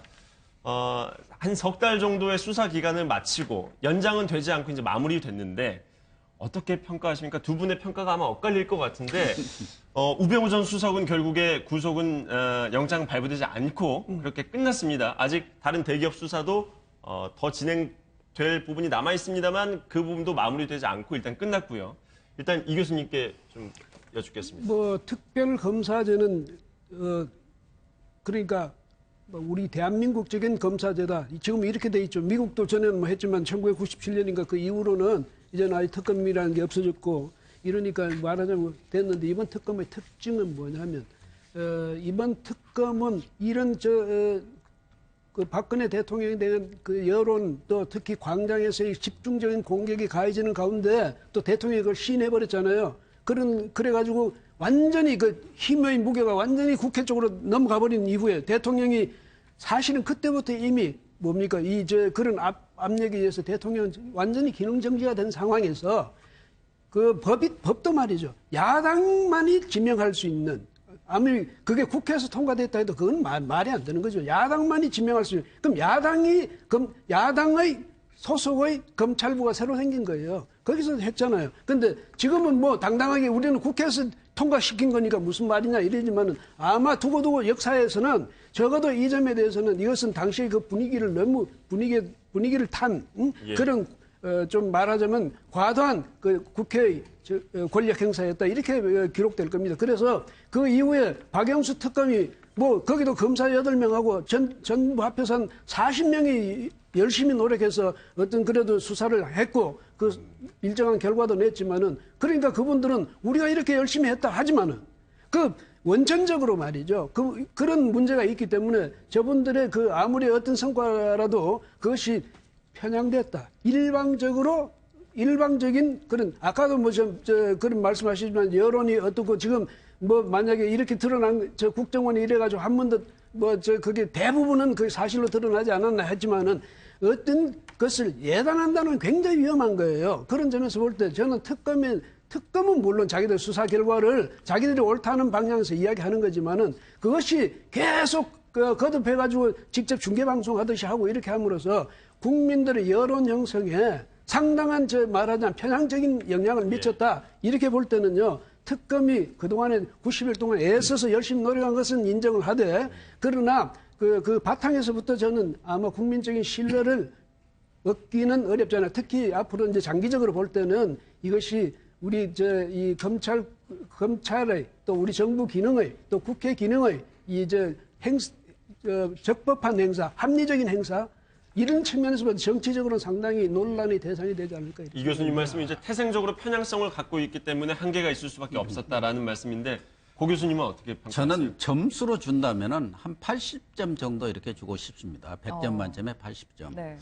한 석 달 정도의 수사 기간을 마치고 연장은 되지 않고 이제 마무리됐는데 어떻게 평가하십니까? 두 분의 평가가 아마 엇갈릴 것 같은데 우병우 전 수석은 결국에 구속은 영장 발부되지 않고 그렇게 끝났습니다. 아직 다른 대기업 수사도 더 진행될 부분이 남아 있습니다만 그 부분도 마무리되지 않고 일단 끝났고요. 일단 이 교수님께 좀 여쭙겠습니다. 뭐 특별 검사제는 그러니까 우리 대한민국적인 검사제다. 지금 이렇게 돼 있죠. 미국도 전에는 뭐 했지만 1997년인가 그 이후로는 이제는 아예 특검이라는 게 없어졌고 이러니까 말하자면 됐는데 이번 특검의 특징은 뭐냐면 이번 특검은 이런 그 박근혜 대통령에 대한 그 여론 또 특히 광장에서의 집중적인 공격이 가해지는 가운데 또 대통령이 그걸 시인해버렸잖아요. 그래가지고 완전히 그 힘의 무게가 완전히 국회 쪽으로 넘어가 버린 이후에 대통령이 사실은 그때부터 이미 뭡니까 그런 압력에 의해서 대통령은 완전히 기능정지가 된 상황에서 그 법도 말이죠. 야당만이 지명할 수 있는 아무리 그게 국회에서 통과됐다 해도 그건 말이 안 되는 거죠. 야당만이 지명할 수 있는 그럼 야당의 소속의 검찰부가 새로 생긴 거예요. 거기서 했잖아요. 근데 지금은 뭐 당당하게 우리는 국회에서 통과시킨 거니까 무슨 말이냐 이러지만은 아마 두고두고 역사에서는 적어도 이 점에 대해서는 이것은 당시의 그 분위기를 너무 분위기를 탄 예. 그런 좀 말하자면 과도한 그 국회의 권력 행사였다 이렇게 기록될 겁니다. 그래서 그 이후에 박영수 특검이 뭐 거기도 검사 8명하고 전부 합해서 한 40명이 열심히 노력해서 어떤 그래도 수사를 했고 그 일정한 결과도 냈지만은 그러니까 그분들은 우리가 이렇게 열심히 했다 하지만은 그 원천적으로 말이죠. 그런 문제가 있기 때문에 저분들의 그 아무리 어떤 성과라도 그것이 편향됐다. 일방적인 그런 아까도 뭐 그런 말씀하시지만 여론이 어떻고 지금 뭐 만약에 이렇게 드러난 저 국정원이 이래가지고 한 번도 그게 대부분은 그 사실로 드러나지 않았나 했지만은 어떤 것을 예단한다는 굉장히 위험한 거예요. 그런 점에서 볼 때 저는 특검은 물론 자기들 수사 결과를 자기들이 옳다는 방향에서 이야기하는 거지만은 그것이 계속 거듭해가지고 직접 중계방송 하듯이 하고 이렇게 함으로써 국민들의 여론 형성에 상당한 말하자면 편향적인 영향을 미쳤다. 이렇게 볼 때는요. 특검이 그동안에 90일 동안 애써서 열심히 노력한 것은 인정을 하되 그러나 그 바탕에서부터 저는 아마 국민적인 신뢰를 얻기는 어렵잖아요. 특히 앞으로 이제 장기적으로 볼 때는 이것이 우리 이 검찰의 또 우리 정부 기능의 또 국회 기능의 적법한 행사, 합리적인 행사 이런 측면에서 정치적으로는 상당히 논란의 대상이 되지 않을까. 이 교수님 말씀이 이제 태생적으로 편향성을 갖고 있기 때문에 한계가 있을 수밖에 없었다라는 말씀인데 고 교수님은 어떻게 평가하세요? 저는 점수로 준다면은 한 80점 정도 이렇게 주고 싶습니다. 100점 만점에 80점. 네.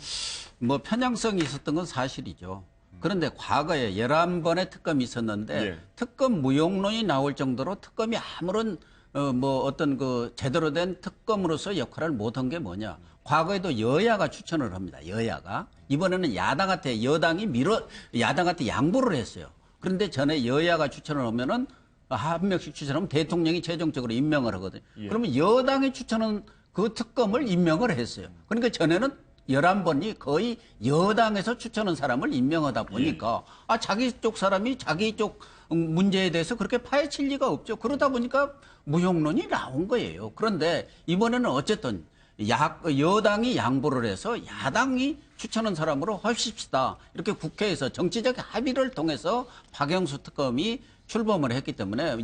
뭐 편향성이 있었던 건 사실이죠. 그런데 과거에 11번의 특검이 있었는데 특검 무용론이 나올 정도로 특검이 아무런 어떤 그 제대로 된 특검으로서 역할을 못한 게 뭐냐. 과거에도 여야가 추천을 합니다. 여야가. 이번에는 야당한테 야당한테 양보를 했어요. 그런데 전에 여야가 추천을 하면은 한 명씩 추천하면 대통령이 최종적으로 임명을 하거든요. 그러면 여당이 추천한 그 특검을 임명을 했어요. 그러니까 전에는 11번이 거의 여당에서 추천한 사람을 임명하다 보니까 자기 쪽 사람이 자기 쪽 문제에 대해서 그렇게 파헤칠 리가 없죠. 그러다 보니까 무용론이 나온 거예요. 그런데 이번에는 어쨌든 여당이 양보를 해서 야당이 추천한 사람으로 하십시다. 이렇게 국회에서 정치적 합의를 통해서 박영수 특검이 출범을 했기 때문에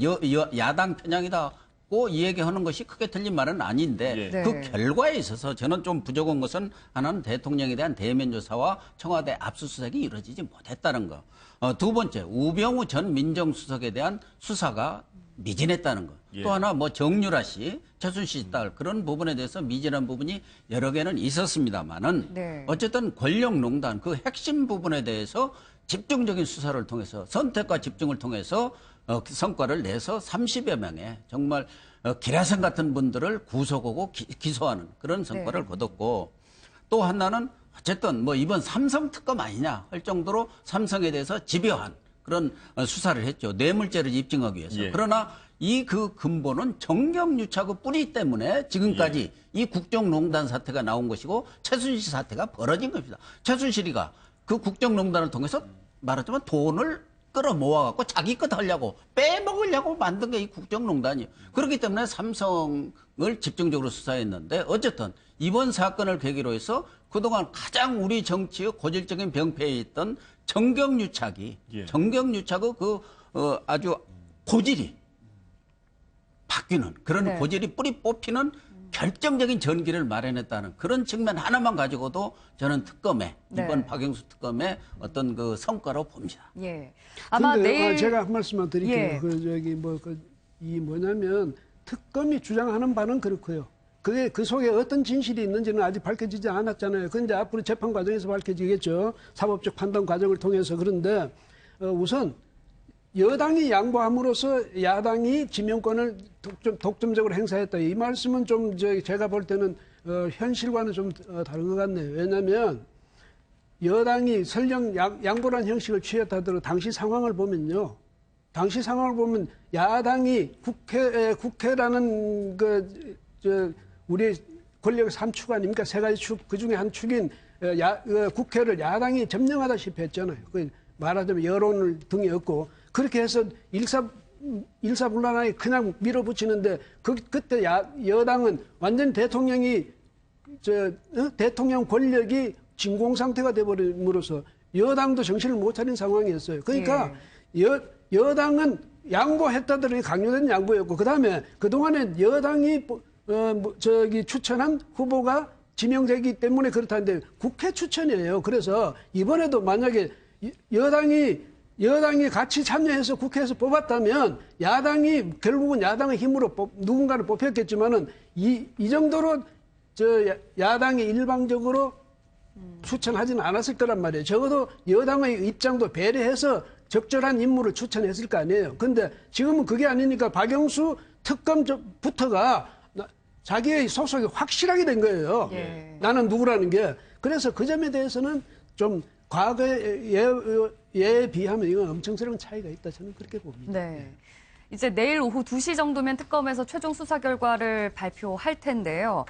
야당 편향이다고 이 얘기하는 것이 크게 틀린 말은 아닌데 그 결과에 있어서 저는 좀 부족한 것은 하나는 대통령에 대한 대면 조사와 청와대 압수수색이 이루어지지 못했다는 거. 두 번째, 우병우 전 민정수석에 대한 수사가 미진했다는 거. 또 하나 정유라 씨, 최순실 딸 그런 부분에 대해서 미진한 부분이 여러 개는 있었습니다만은 어쨌든 권력농단 그 핵심 부분에 대해서 집중적인 수사를 통해서 선택과 집중을 통해서 성과를 내서 30여 명의 정말 기라성 같은 분들을 구속하고 기소하는 그런 성과를 거뒀고 또 하나는 어쨌든 이번 삼성 특검 아니냐 할 정도로 삼성에 대해서 집요한 그런 수사를 했죠. 뇌물죄를 입증하기 위해서. 그러나 그 근본은 정경유착의 뿌리 때문에 지금까지 이 국정농단 사태가 나온 것이고 최순실 사태가 벌어진 겁니다. 최순실이가 그 국정농단을 통해서 말하자면 돈을 끌어모아갖고 자기 것 하려고 빼먹으려고 만든 게 이 국정농단이에요. 그렇기 때문에 삼성을 집중적으로 수사했는데 어쨌든 이번 사건을 계기로 해서 그동안 가장 우리 정치의 고질적인 병폐에 있던 정경유착의 아주 고질이 바뀌는 그런 고질이 뿌리 뽑히는 결정적인 전기를 마련했다는 그런 측면 하나만 가지고도 저는 이번 박영수 특검의 어떤 그 성과로 봅니다. 아마 내일 제가 한 말씀만 드릴게요. 뭐냐면 특검이 주장하는 바는 그렇고요. 그 속에 어떤 진실이 있는지는 아직 밝혀지지 않았잖아요. 그런데 앞으로 재판 과정에서 밝혀지겠죠. 사법적 판단 과정을 통해서. 그런데 우선 여당이 양보함으로써 야당이 지명권을 독점적으로 행사했다. 이 말씀은 좀 제가 볼 때는 현실과는 좀 다른 것 같네요. 왜냐하면 여당이 설령 양보라는 형식을 취했다더라도 당시 상황을 보면 야당이 국회라는 우리 권력의 3축 아닙니까? 세 가지 축, 그 중에 한 축인 국회를 야당이 점령하다시피 했잖아요. 말하자면 여론을 등에 업고 그렇게 해서 일사불란하게 그냥 밀어붙이는데 그때 여당은 완전 대통령 권력이 진공 상태가 돼버림으로써 여당도 정신을 못 차린 상황이었어요. 그러니까 여당은 양보했다더니 강요된 양보였고 그다음에 그동안에 여당이 추천한 후보가 지명되기 때문에 그렇다는데 국회 추천이에요. 그래서 이번에도 만약에 여당이 같이 참여해서 국회에서 뽑았다면 결국은 야당의 힘으로 누군가를 뽑혔겠지만은 이 정도로 야당이 일방적으로 추천하지는 않았을 거란 말이에요. 적어도 여당의 입장도 배려해서 적절한 인물을 추천했을 거 아니에요. 근데 지금은 그게 아니니까 박영수 특검부터가 자기의 소속이 확실하게 된 거예요. 나는 누구라는 게. 그래서 그 점에 대해서는 좀 과거에 비하면 이건 엄청스러운 차이가 있다. 저는 그렇게 봅니다. 이제 내일 오후 2시 정도면 특검에서 최종 수사 결과를 발표할 텐데요.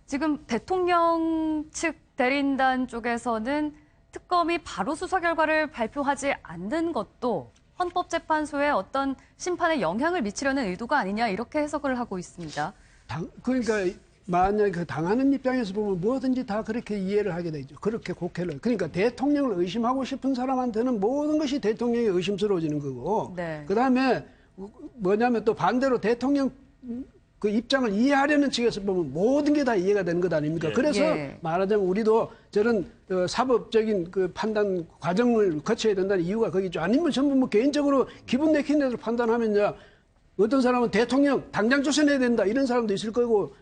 지금 대통령 측 대리인단 쪽에서는 특검이 바로 수사 결과를 발표하지 않는 것도 헌법재판소에 어떤 심판에 영향을 미치려는 의도가 아니냐 이렇게 해석을 하고 있습니다. 그러니까 만약에 당하는 입장에서 보면 뭐든지 다 그렇게 이해를 하게 되죠. 그렇게 곡해를. 그러니까 대통령을 의심하고 싶은 사람한테는 모든 것이 대통령이 의심스러워지는 거고. 그다음에 뭐냐면 또 반대로 대통령 그 입장을 이해하려는 측에서 보면 모든 게 다 이해가 되는 것 아닙니까? 그래서 말하자면 우리도 저런 사법적인 그 판단 과정을 거쳐야 된다는 이유가 거기죠. 아니면 전부 개인적으로 기분 내키는 대로 판단하면요. 어떤 사람은 대통령 당장 쫓아내야 된다 이런 사람도 있을 거고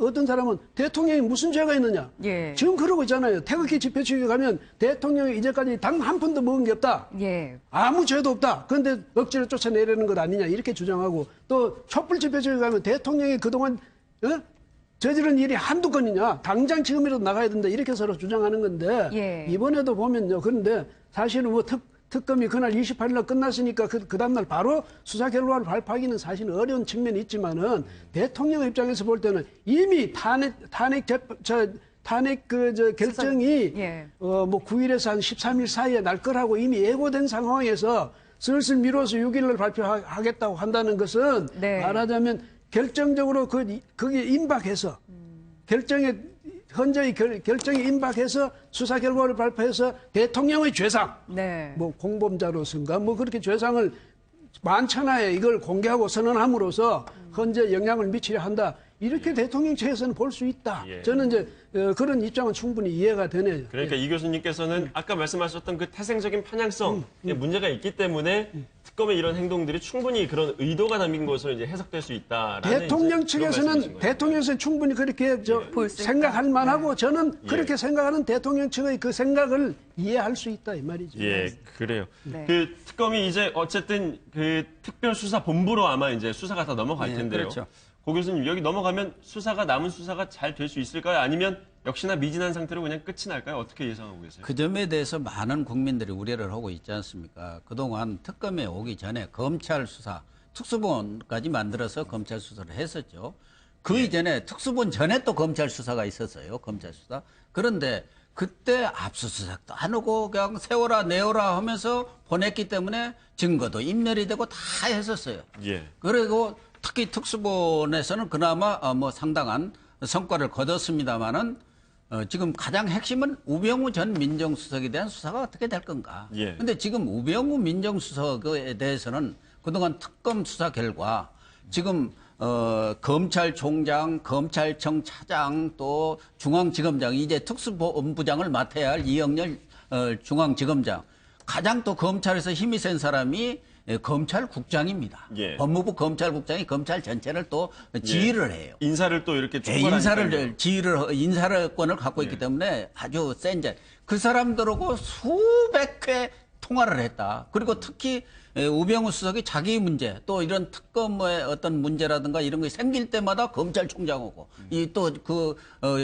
어떤 사람은 대통령이 무슨 죄가 있느냐. 예. 지금 그러고 있잖아요. 태극기 집회 측에 가면 대통령이 이제까지 당 한 푼도 먹은 게 없다. 예. 아무 죄도 없다. 그런데 억지로 쫓아내려는 것 아니냐 이렇게 주장하고 또 촛불 집회 측에 가면 대통령이 그동안 저지른 일이 한두 건이냐. 당장 지금이라도 나가야 된다. 이렇게 서로 주장하는 건데 예. 이번에도 보면요. 그런데 사실은 뭐 특검이 그날 28일 날 끝났으니까 그 다음날 바로 수사 결과를 발표하기는 사실 어려운 측면이 있지만은 대통령 입장에서 볼 때는 이미 탄핵 결정이 예. 뭐 9일에서 한 13일 사이에 날 거라고 이미 예고된 상황에서 슬슬 미뤄서 6일날 발표하겠다고 한다는 것은 네. 말하자면 결정적으로 그게 임박해서 현재의 결정이 임박해서 수사 결과를 발표해서 대통령의 죄상, 네. 뭐 공범자로서인가 뭐 그렇게 죄상을 만천하에 이걸 공개하고 선언함으로써 현재 영향을 미치려 한다. 이렇게 대통령 측에서는 볼 수 있다. 예. 저는 이제 그런 입장은 충분히 이해가 되네요. 그러니까 이 교수님께서는 아까 말씀하셨던 그 태생적인 편향성에 문제가 있기 때문에 특검의 이런 행동들이 충분히 그런 의도가 담긴 것으로 이제 해석될 수 있다라는 대통령 측에서는 대통령에서 충분히 그렇게 생각할 만하고 저는 그렇게 생각하는 대통령 측의 그 생각을 이해할 수 있다 이 말이죠. 예, 그래요. 네. 그 특검이 이제 어쨌든 그 특별수사본부로 아마 이제 수사가 다 넘어갈 텐데요. 그렇죠. 고 교수님 여기 넘어가면 남은 수사가 잘 될 수 있을까요? 아니면 역시나 미진한 상태로 그냥 끝이 날까요? 어떻게 예상하고 계세요? 그 점에 대해서 많은 국민들이 우려를 하고 있지 않습니까? 그동안 특검에 오기 전에 검찰 수사, 특수본까지 만들어서 검찰 수사를 했었죠. 그 이전에 특수본 전에 또 검찰 수사가 있었어요. 검찰 수사. 그런데 그때 압수수색도 안 하고 그냥 세워라 내어라 하면서 보냈기 때문에 증거도 인멸이 되고 다 했었어요. 예. 그리고 특히 특수본에서는 그나마 뭐 상당한 성과를 거뒀습니다마는 지금 가장 핵심은 우병우 전 민정수석에 대한 수사가 어떻게 될 건가. 그런데 예. 지금 우병우 민정수석에 대해서는 그동안 특검 수사 결과 지금 검찰총장, 검찰청 차장 또 중앙지검장 이제 특수본부장을 맡아야 할 이영렬 중앙지검장 가장 또 검찰에서 힘이 센 사람이 검찰국장입니다. 예. 법무부 검찰국장이 검찰 전체를 또 지휘를 해요. 인사를 또 이렇게 인사권을 갖고 있기 때문에 아주 센 자. 그 사람들하고 수백 회 통화를 했다. 그리고 특히 우병우 수석이 자기 문제 또 이런 특검의 어떤 문제라든가 이런 게 생길 때마다 검찰총장하고 이 또 그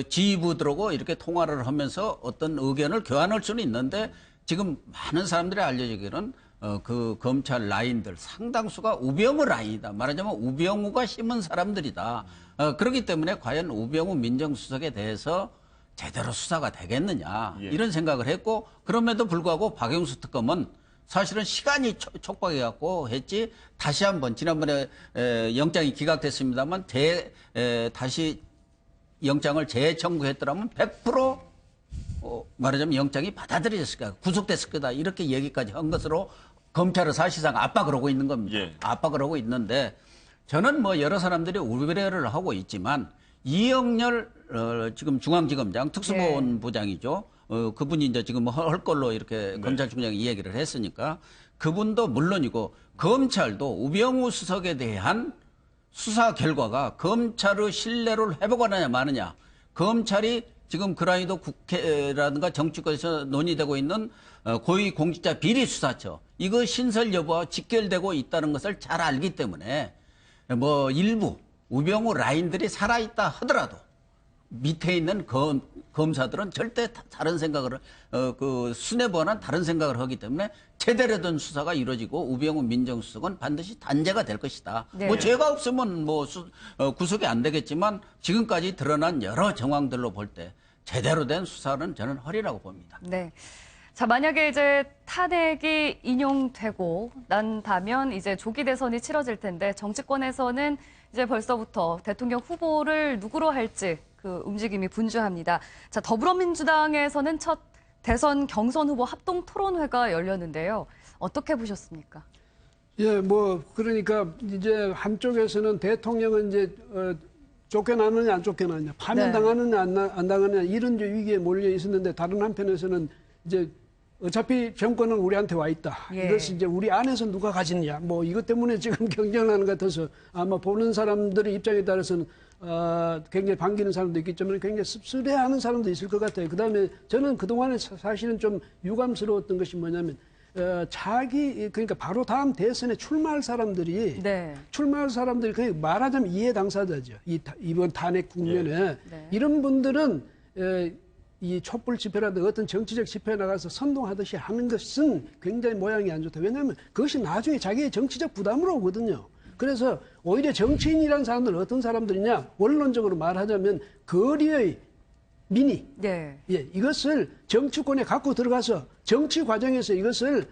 지휘부들하고 이렇게 통화를 하면서 어떤 의견을 교환할 수는 있는데 지금 많은 사람들이 알려지기로는 그 검찰 라인들 상당수가 우병우 라인이다. 말하자면 우병우가 심은 사람들이다. 그렇기 때문에 과연 우병우 민정수석에 대해서 제대로 수사가 되겠느냐 이런 생각을 했고 그럼에도 불구하고 박영수 특검은 사실은 시간이 촉박해갖고 했지 다시 한번 지난번에 영장이 기각됐습니다만 다시 영장을 재청구했더라면 100% 말하자면 영장이 받아들여졌을 거다. 구속됐을 거다. 이렇게 얘기까지 한 것으로 검찰은 사실상 압박을 하고 있는 겁니다. 예. 압박을 하고 있는데 저는 뭐 여러 사람들이 우려를 하고 있지만 이영렬 지금 중앙지검장 특수본부장이죠. 그분이 이제 지금 할 걸로 이렇게 검찰총장이 이 얘기를 했으니까 그분도 물론이고 검찰도 우병우 수석에 대한 수사 결과가 검찰의 신뢰를 회복하느냐 마느냐 검찰이 지금 그라이도 국회라든가 정치권에서 논의되고 있는 고위공직자 비리수사처 이거 신설 여부와 직결되고 있다는 것을 잘 알기 때문에 뭐 일부 우병우 라인들이 살아있다 하더라도 밑에 있는 검사들은 절대 다른 생각을 그 수뇌부와는 다른 생각을 하기 때문에 제대로 된 수사가 이루어지고 우병우 민정수석은 반드시 단죄가 될 것이다. 네. 뭐 죄가 없으면 뭐 구속이 안 되겠지만 지금까지 드러난 여러 정황들로 볼 때 제대로 된 수사는 저는 허리라고 봅니다. 네. 자, 만약에 이제 탄핵이 인용되고 난다면 이제 조기 대선이 치러질 텐데 정치권에서는 이제 벌써부터 대통령 후보를 누구로 할지 그 움직임이 분주합니다. 자, 더불어민주당에서는 첫 대선 경선 후보 합동 토론회가 열렸는데요. 어떻게 보셨습니까? 예, 뭐 그러니까 이제 한쪽에서는 대통령은 이제 쫓겨나느냐 안 쫓겨나느냐, 파면당하느냐 안 당하느냐 이런 위기에 몰려 있었는데 다른 한편에서는 이제 어차피 정권은 우리한테 와 있다. 예. 이것이 이제 우리 안에서 누가 가지느냐. 뭐 이것 때문에 지금 경쟁을 하는 것 같아서 아마 보는 사람들의 입장에 따라서는 굉장히 반기는 사람도 있겠지만 굉장히 씁쓸해하는 사람도 있을 것 같아요. 그다음에 저는 그동안에 사실은 좀 유감스러웠던 것이 뭐냐면 그러니까 바로 다음 대선에 출마할 사람들이 거의 말하자면 이해 당사자죠. 이번 탄핵 국면에 이런 분들은 이 촛불 집회라든가 어떤 정치적 집회에 나가서 선동하듯이 하는 것은 굉장히 모양이 안 좋다. 왜냐하면 그것이 나중에 자기의 정치적 부담으로 오거든요. 그래서 오히려 정치인이라는 사람들은 어떤 사람들이냐, 원론적으로 말하자면 거리의 민의, 이것을 정치권에 갖고 들어가서 정치 과정에서 이것을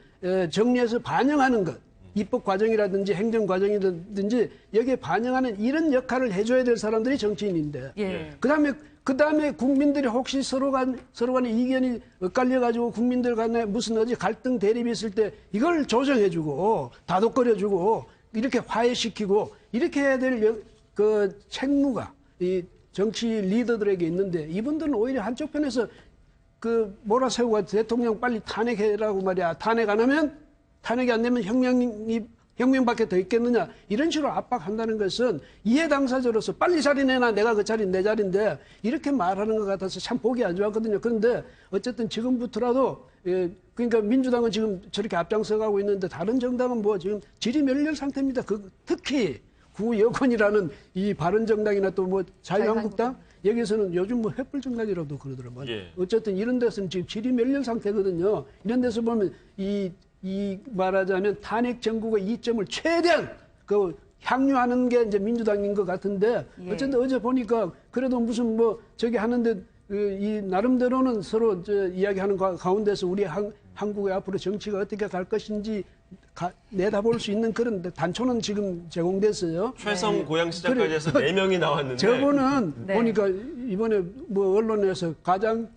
정리해서 반영하는 것, 입법 과정이라든지 행정 과정이라든지 여기에 반영하는 이런 역할을 해줘야 될 사람들이 정치인인데, 그다음에 국민들이 혹시 서로 간의 이견이 엇갈려가지고 국민들 간에 무슨 갈등 대립이 있을 때 이걸 조정해주고 다독거려주고 이렇게 화해시키고 이렇게 해야 될 그 책무가 이 정치 리더들에게 있는데, 이분들은 오히려 한쪽 편에서 그 몰아세우고 대통령 빨리 탄핵해라고 말이야. 탄핵이 안 되면 혁명밖에 더 있겠느냐. 이런 식으로 압박한다는 것은 이해 당사자로서 빨리 자리 내놔. 내가 그 자리는 내 자리인데 이렇게 말하는 것 같아서 참 보기 안 좋았거든요. 그런데 어쨌든 지금부터라도 그러니까 민주당은 지금 저렇게 앞장서가고 있는데 다른 정당은 뭐 지금 질의멸렬 상태입니다. 특히 구여권이라는 이 바른정당이나 또 뭐 자유한국당 여기서는 요즘 뭐 횃불정당이라도 그러더라고요. 어쨌든 이런 데서는 지금 질의멸렬 상태거든요. 이런 데서 보면 이 말하자면 탄핵 정국의 이점을 최대한 향유하는 게 이제 민주당인 것 같은데, 어쨌든 어제 보니까 그래도 무슨 뭐 저기 하는데 이 나름대로는 서로 이야기하는 가운데서 우리 한국의 앞으로 정치가 어떻게 갈 것인지 내다볼 수 있는 그런 단초는 지금 제공됐어요. 최성 고양시장까지 해서 4명이 나왔는데. 저분은 보니까 이번에 뭐 언론에서 가장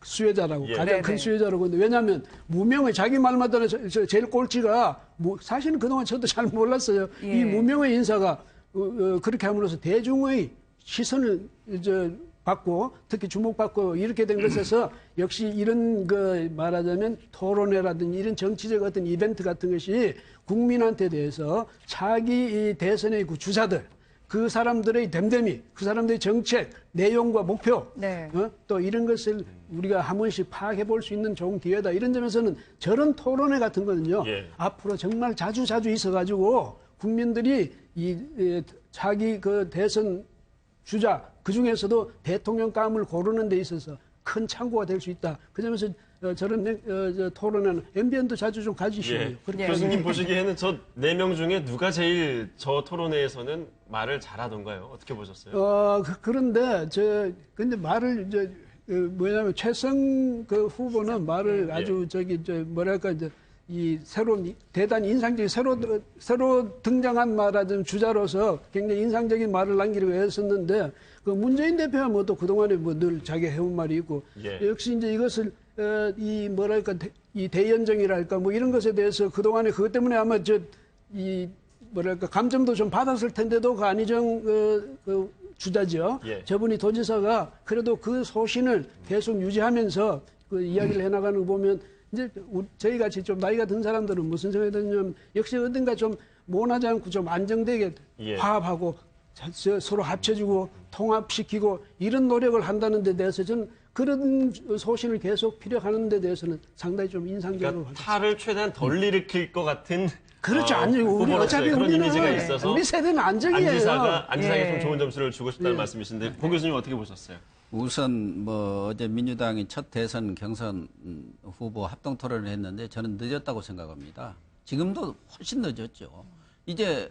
수혜자라고, 가장 큰 수혜자라고 했는데, 왜냐하면 무명의 자기 말마다 제일 꼴찌가 사실은 그동안 저도 잘 몰랐어요. 이 무명의 인사가 그렇게 함으로써 대중의 시선을 받고 특히 주목받고 이렇게 된 것에서 역시 이런 말하자면 토론회라든지 이런 정치적 어떤 이벤트 같은 것이 국민한테 대해서 자기 대선의 그 주자들, 그 사람들의 됨됨이, 그 사람들의 정책, 내용과 목표, 또 이런 것을 우리가 한 번씩 파악해 볼 수 있는 좋은 기회다. 이런 점에서는 저런 토론회 같은 거는요, 앞으로 정말 자주 있어가지고 국민들이 자기 그 대선 주자, 그 중에서도 대통령감을 고르는 데 있어서 큰 참고가 될 수 있다. 그 점에서 저런 토론회는 MBN도 자주 좀 가지시고요. 교수님 보시기에는 저 4명 중에 누가 제일 저 토론회에서는 말을 잘하던가요? 어떻게 보셨어요? 그런데 근데 말을 뭐냐면 최성 후보는 말을 아주 뭐랄까 이 새로운 대단히 인상적인 새로 등장한 말하자면 주자로서 굉장히 인상적인 말을 남기려고 했었는데, 그 문재인 대표가 뭐 또 그동안에 뭐 늘 자기 해온 말이 있고, 역시 이제 이것을 이 뭐랄까 이 대연정이랄까 뭐 이런 것에 대해서 그동안에 그것 때문에 아마 이 뭐랄까 감점도 좀 받았을 텐데도 그 안희정 주자죠. 저분이 도지사가 그래도 그 소신을 계속 유지하면서 그 이야기를 해나가는 거 보면, 이제 저희 같이 좀 나이가 든 사람들은 무슨 생각이 드냐면 역시 어딘가 좀 모나지 않고 좀 안정되게 화합하고 서로 합쳐주고 통합시키고 이런 노력을 한다는 데 대해서 저는 그런 소신을 계속 피력하는 데 대해서는 상당히 좀 인상적으로 그러니까 탈을 최대한 덜 일으킬 것 같은 그렇죠. 우리 어차피 그런 이미지가 있어서 우리 세대는 안정이에요. 안지사가 좀 좋은 점수를 주고 싶다는 말씀이신데, 고 교수님 어떻게 보셨어요? 우선 어제 민주당이 첫 대선 경선 후보 합동 토론을 했는데 저는 늦었다고 생각합니다. 지금도 훨씬 늦었죠. 이제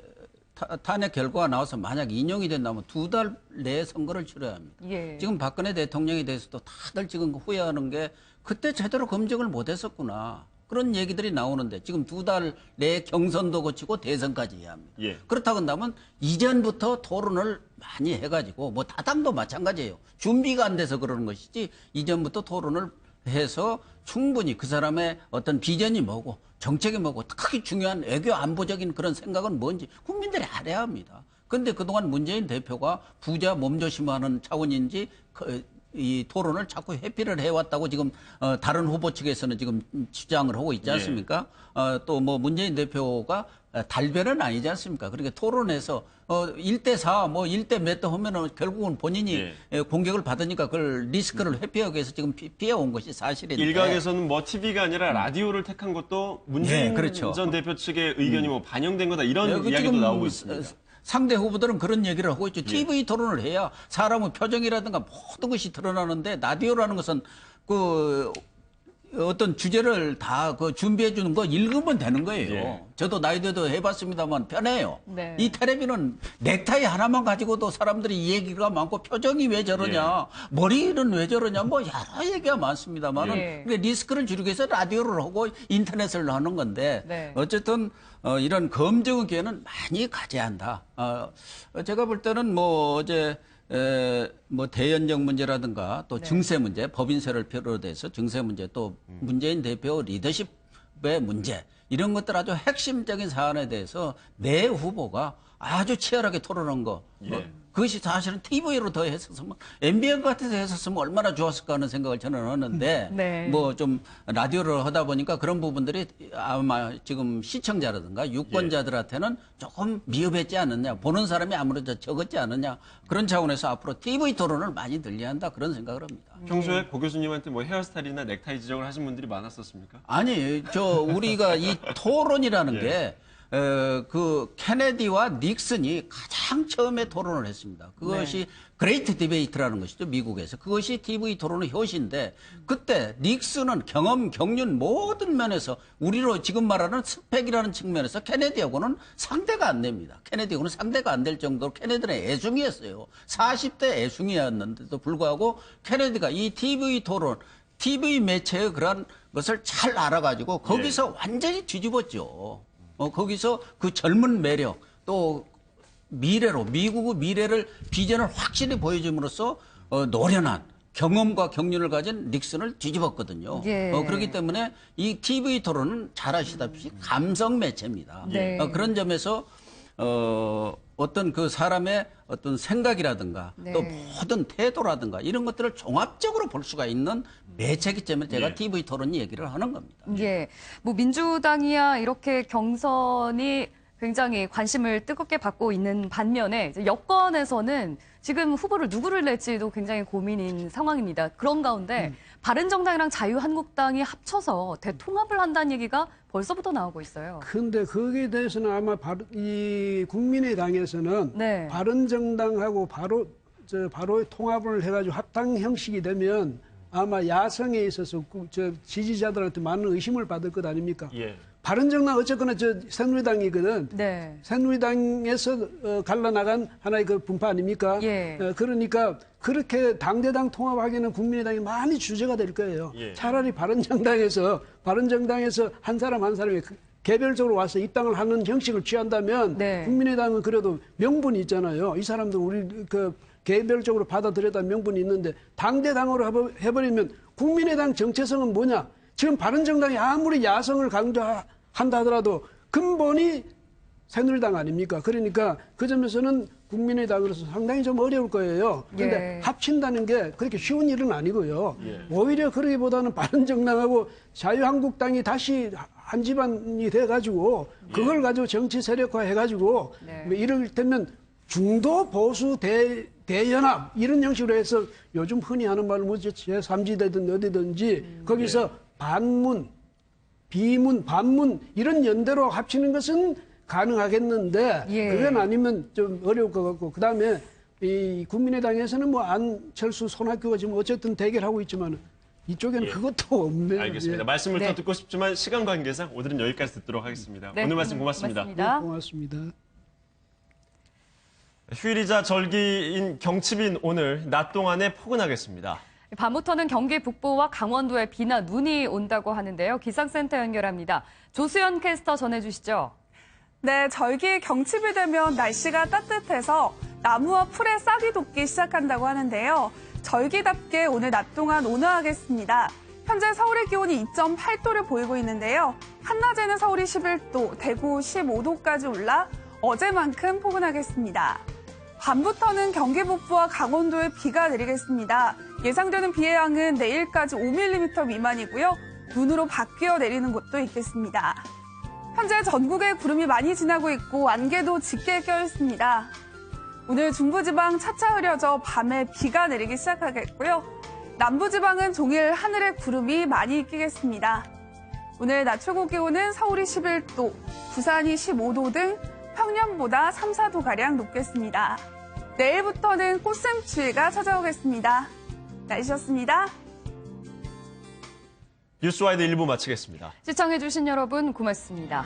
탄핵 결과가 나와서 만약 인용이 된다면 2달 내에 선거를 치러야 합니다. 지금 박근혜 대통령에 대해서도 다들 지금 후회하는 게 그때 제대로 검증을 못했었구나. 그런 얘기들이 나오는데 지금 2달 내에 경선도 거치고 대선까지 해야 합니다. 그렇다고 한다면 이전부터 토론을 많이 해가지고 뭐 다당도 마찬가지예요. 준비가 안 돼서 그러는 것이지 이전부터 토론을 해서 충분히 그 사람의 어떤 비전이 뭐고 정책이 뭐고 특히 중요한 외교 안보적인 그런 생각은 뭔지 국민들이 알아야 합니다. 그런데 그동안 문재인 대표가 부자 몸조심하는 차원인지 이 토론을 자꾸 회피를 해왔다고 지금 다른 후보 측에서는 지금 주장을 하고 있지 않습니까? 또 뭐 문재인 대표가 달변은 아니지 않습니까? 그러니까 토론에서 1대4 뭐 1대 몇 대 하면은 결국은 본인이 공격을 받으니까 그걸 리스크를 회피하기 위해서 지금 피해온 것이 사실인데. 일각에서는 뭐 TV가 아니라 라디오를 택한 것도 문재인 그렇죠. 전 대표 측의 의견이 뭐 반영된 거다 이런 이야기도 나오고 있습니다. 상대 후보들은 그런 얘기를 하고 있죠. TV 토론을 해야 사람의 표정이라든가 모든 것이 드러나는데 라디오라는 것은 그 어떤 주제를 다 그 준비해 주는 거 읽으면 되는 거예요. 저도 나이대도 해봤습니다만 편해요. 네. 이 텔레비는 넥타이 하나만 가지고도 사람들이 이 얘기가 많고 표정이 왜 저러냐, 머리는 왜 저러냐, 뭐 여러 얘기가 많습니다만은 근데 리스크를 줄이기 위해서 라디오를 하고 인터넷을 하는 건데 어쨌든 이런 검증의 기회는 많이 가져야 한다. 제가 볼 때는 뭐 어제 뭐 대연정 문제라든가 또 증세 문제, 법인세를 비롯해서 증세 문제 또 문재인 대표 리더십의 문제 이런 것들 아주 핵심적인 사안에 대해서 내 후보가 아주 치열하게 토론한 거. 그것이 사실은 TV로 더 했었으면 MBN 같아서 했었으면 얼마나 좋았을까 하는 생각을 저는 하는데 뭐 좀 라디오를 하다 보니까 그런 부분들이 아마 지금 시청자라든가 유권자들한테는 조금 미흡했지 않느냐, 보는 사람이 아무래도 적었지 않느냐 그런 차원에서 앞으로 TV 토론을 많이 늘려야 한다 그런 생각을 합니다. 평소에 고 교수님한테 뭐 헤어스타일이나 넥타이 지적을 하신 분들이 많았었습니까? 아니, 우리가 이 토론이라는 게 그 케네디와 닉슨이 가장 처음에 토론을 했습니다. 그것이 그레이트 디베이트라는 것이죠, 미국에서. 그것이 TV 토론의 효시인데 그때 닉슨은 경험, 경륜 모든 면에서 우리로 지금 말하는 스펙이라는 측면에서 케네디하고는 상대가 안 됩니다. 케네디하고는 상대가 안 될 정도로 케네디는 애숭이었어요. 40대 애숭이였는데도 불구하고 케네디가 이 TV 토론, TV 매체의 그런 것을 잘 알아가지고 거기서 완전히 뒤집었죠. 거기서 그 젊은 매력 또 미래로 미국의 미래를 비전을 확실히 보여줌으로써 노련한 경험과 경륜을 가진 닉슨을 뒤집었거든요. 그렇기 때문에 이 TV 토론은 잘 아시다시피 감성 매체입니다. 그런 점에서 어떤 그 사람의 어떤 생각이라든가 또 모든 태도라든가 이런 것들을 종합적으로 볼 수가 있는 매체이기 때문에 제가 TV 토론 얘기를 하는 겁니다. 뭐 민주당이야 이렇게 경선이 굉장히 관심을 뜨겁게 받고 있는 반면에 이제 여권에서는 지금 후보를 누구를 낼지도 굉장히 고민인 상황입니다. 그런 가운데 바른정당이랑 자유한국당이 합쳐서 대통합을 한다는 얘기가 벌써부터 나오고 있어요. 근데 거기에 대해서는 아마 이 국민의당에서는 바른정당하고 바로 통합을 해가지고 합당 형식이 되면 아마 야성에 있어서 지지자들한테 많은 의심을 받을 것 아닙니까? 바른정당 어쨌거나 새누리당이거든. 새누리당에서 갈라나간 하나의 그 분파 아닙니까? 그러니까 그렇게 당대당 통합하기에는 국민의당이 많이 주저가 될 거예요. 차라리 바른정당에서 한 사람 한 사람이 개별적으로 와서 입당을 하는 형식을 취한다면 국민의당은 그래도 명분이 있잖아요. 이 사람들 우리 개별적으로 받아들여다 명분이 있는데 당대당으로 해버리면 국민의당 정체성은 뭐냐? 지금 바른정당이 아무리 야성을 강조한다 하더라도 근본이 새누리당 아닙니까? 그러니까 그 점에서는 국민의당으로서 상당히 좀 어려울 거예요. 그런데 합친다는 게 그렇게 쉬운 일은 아니고요. 오히려 그러기보다는 바른정당하고 자유한국당이 다시 한 집안이 돼가지고 그걸 가지고 정치 세력화 해가지고 뭐 이를테면 중도 보수 대연합 이런 형식으로 해서 요즘 흔히 하는 말로 뭐죠? 제3지대든 어디든지 거기서 반문, 비문, 반문 이런 연대로 합치는 것은 가능하겠는데 그건 아니면 좀 어려울 것 같고 그다음에 이 국민의당에서는 뭐 안철수, 손학규가 지금 어쨌든 대결하고 있지만 이쪽에는 그것도 없네요. 알겠습니다. 말씀을 더 듣고 싶지만 시간 관계상 오늘은 여기까지 듣도록 하겠습니다. 오늘 말씀 고맙습니다. 고맙습니다. 휴일이자 절기인 경칩인 오늘 낮 동안에 포근하겠습니다. 밤부터는 경기 북부와 강원도에 비나 눈이 온다고 하는데요. 기상센터 연결합니다. 조수연 캐스터 전해주시죠. 네, 절기 경칩이 되면 날씨가 따뜻해서 나무와 풀에 싹이 돋기 시작한다고 하는데요. 절기답게 오늘 낮 동안 온화하겠습니다. 현재 서울의 기온이 2.8도를 보이고 있는데요. 한낮에는 서울이 11도, 대구 15도까지 올라 어제만큼 포근하겠습니다. 밤부터는 경기 북부와 강원도에 비가 내리겠습니다. 예상되는 비의 양은 내일까지 5mm 미만이고요. 눈으로 바뀌어 내리는 곳도 있겠습니다. 현재 전국에 구름이 많이 지나고 있고 안개도 짙게 껴 있습니다. 오늘 중부지방 차차 흐려져 밤에 비가 내리기 시작하겠고요. 남부지방은 종일 하늘에 구름이 많이 끼겠습니다. 오늘 낮 최고 기온은 서울이 11도, 부산이 15도 등 평년보다 3, 4도가량 높겠습니다. 내일부터는 꽃샘추위가 찾아오겠습니다. 날씨였습니다. 뉴스와이드 1부 마치겠습니다. 시청해주신 여러분 고맙습니다.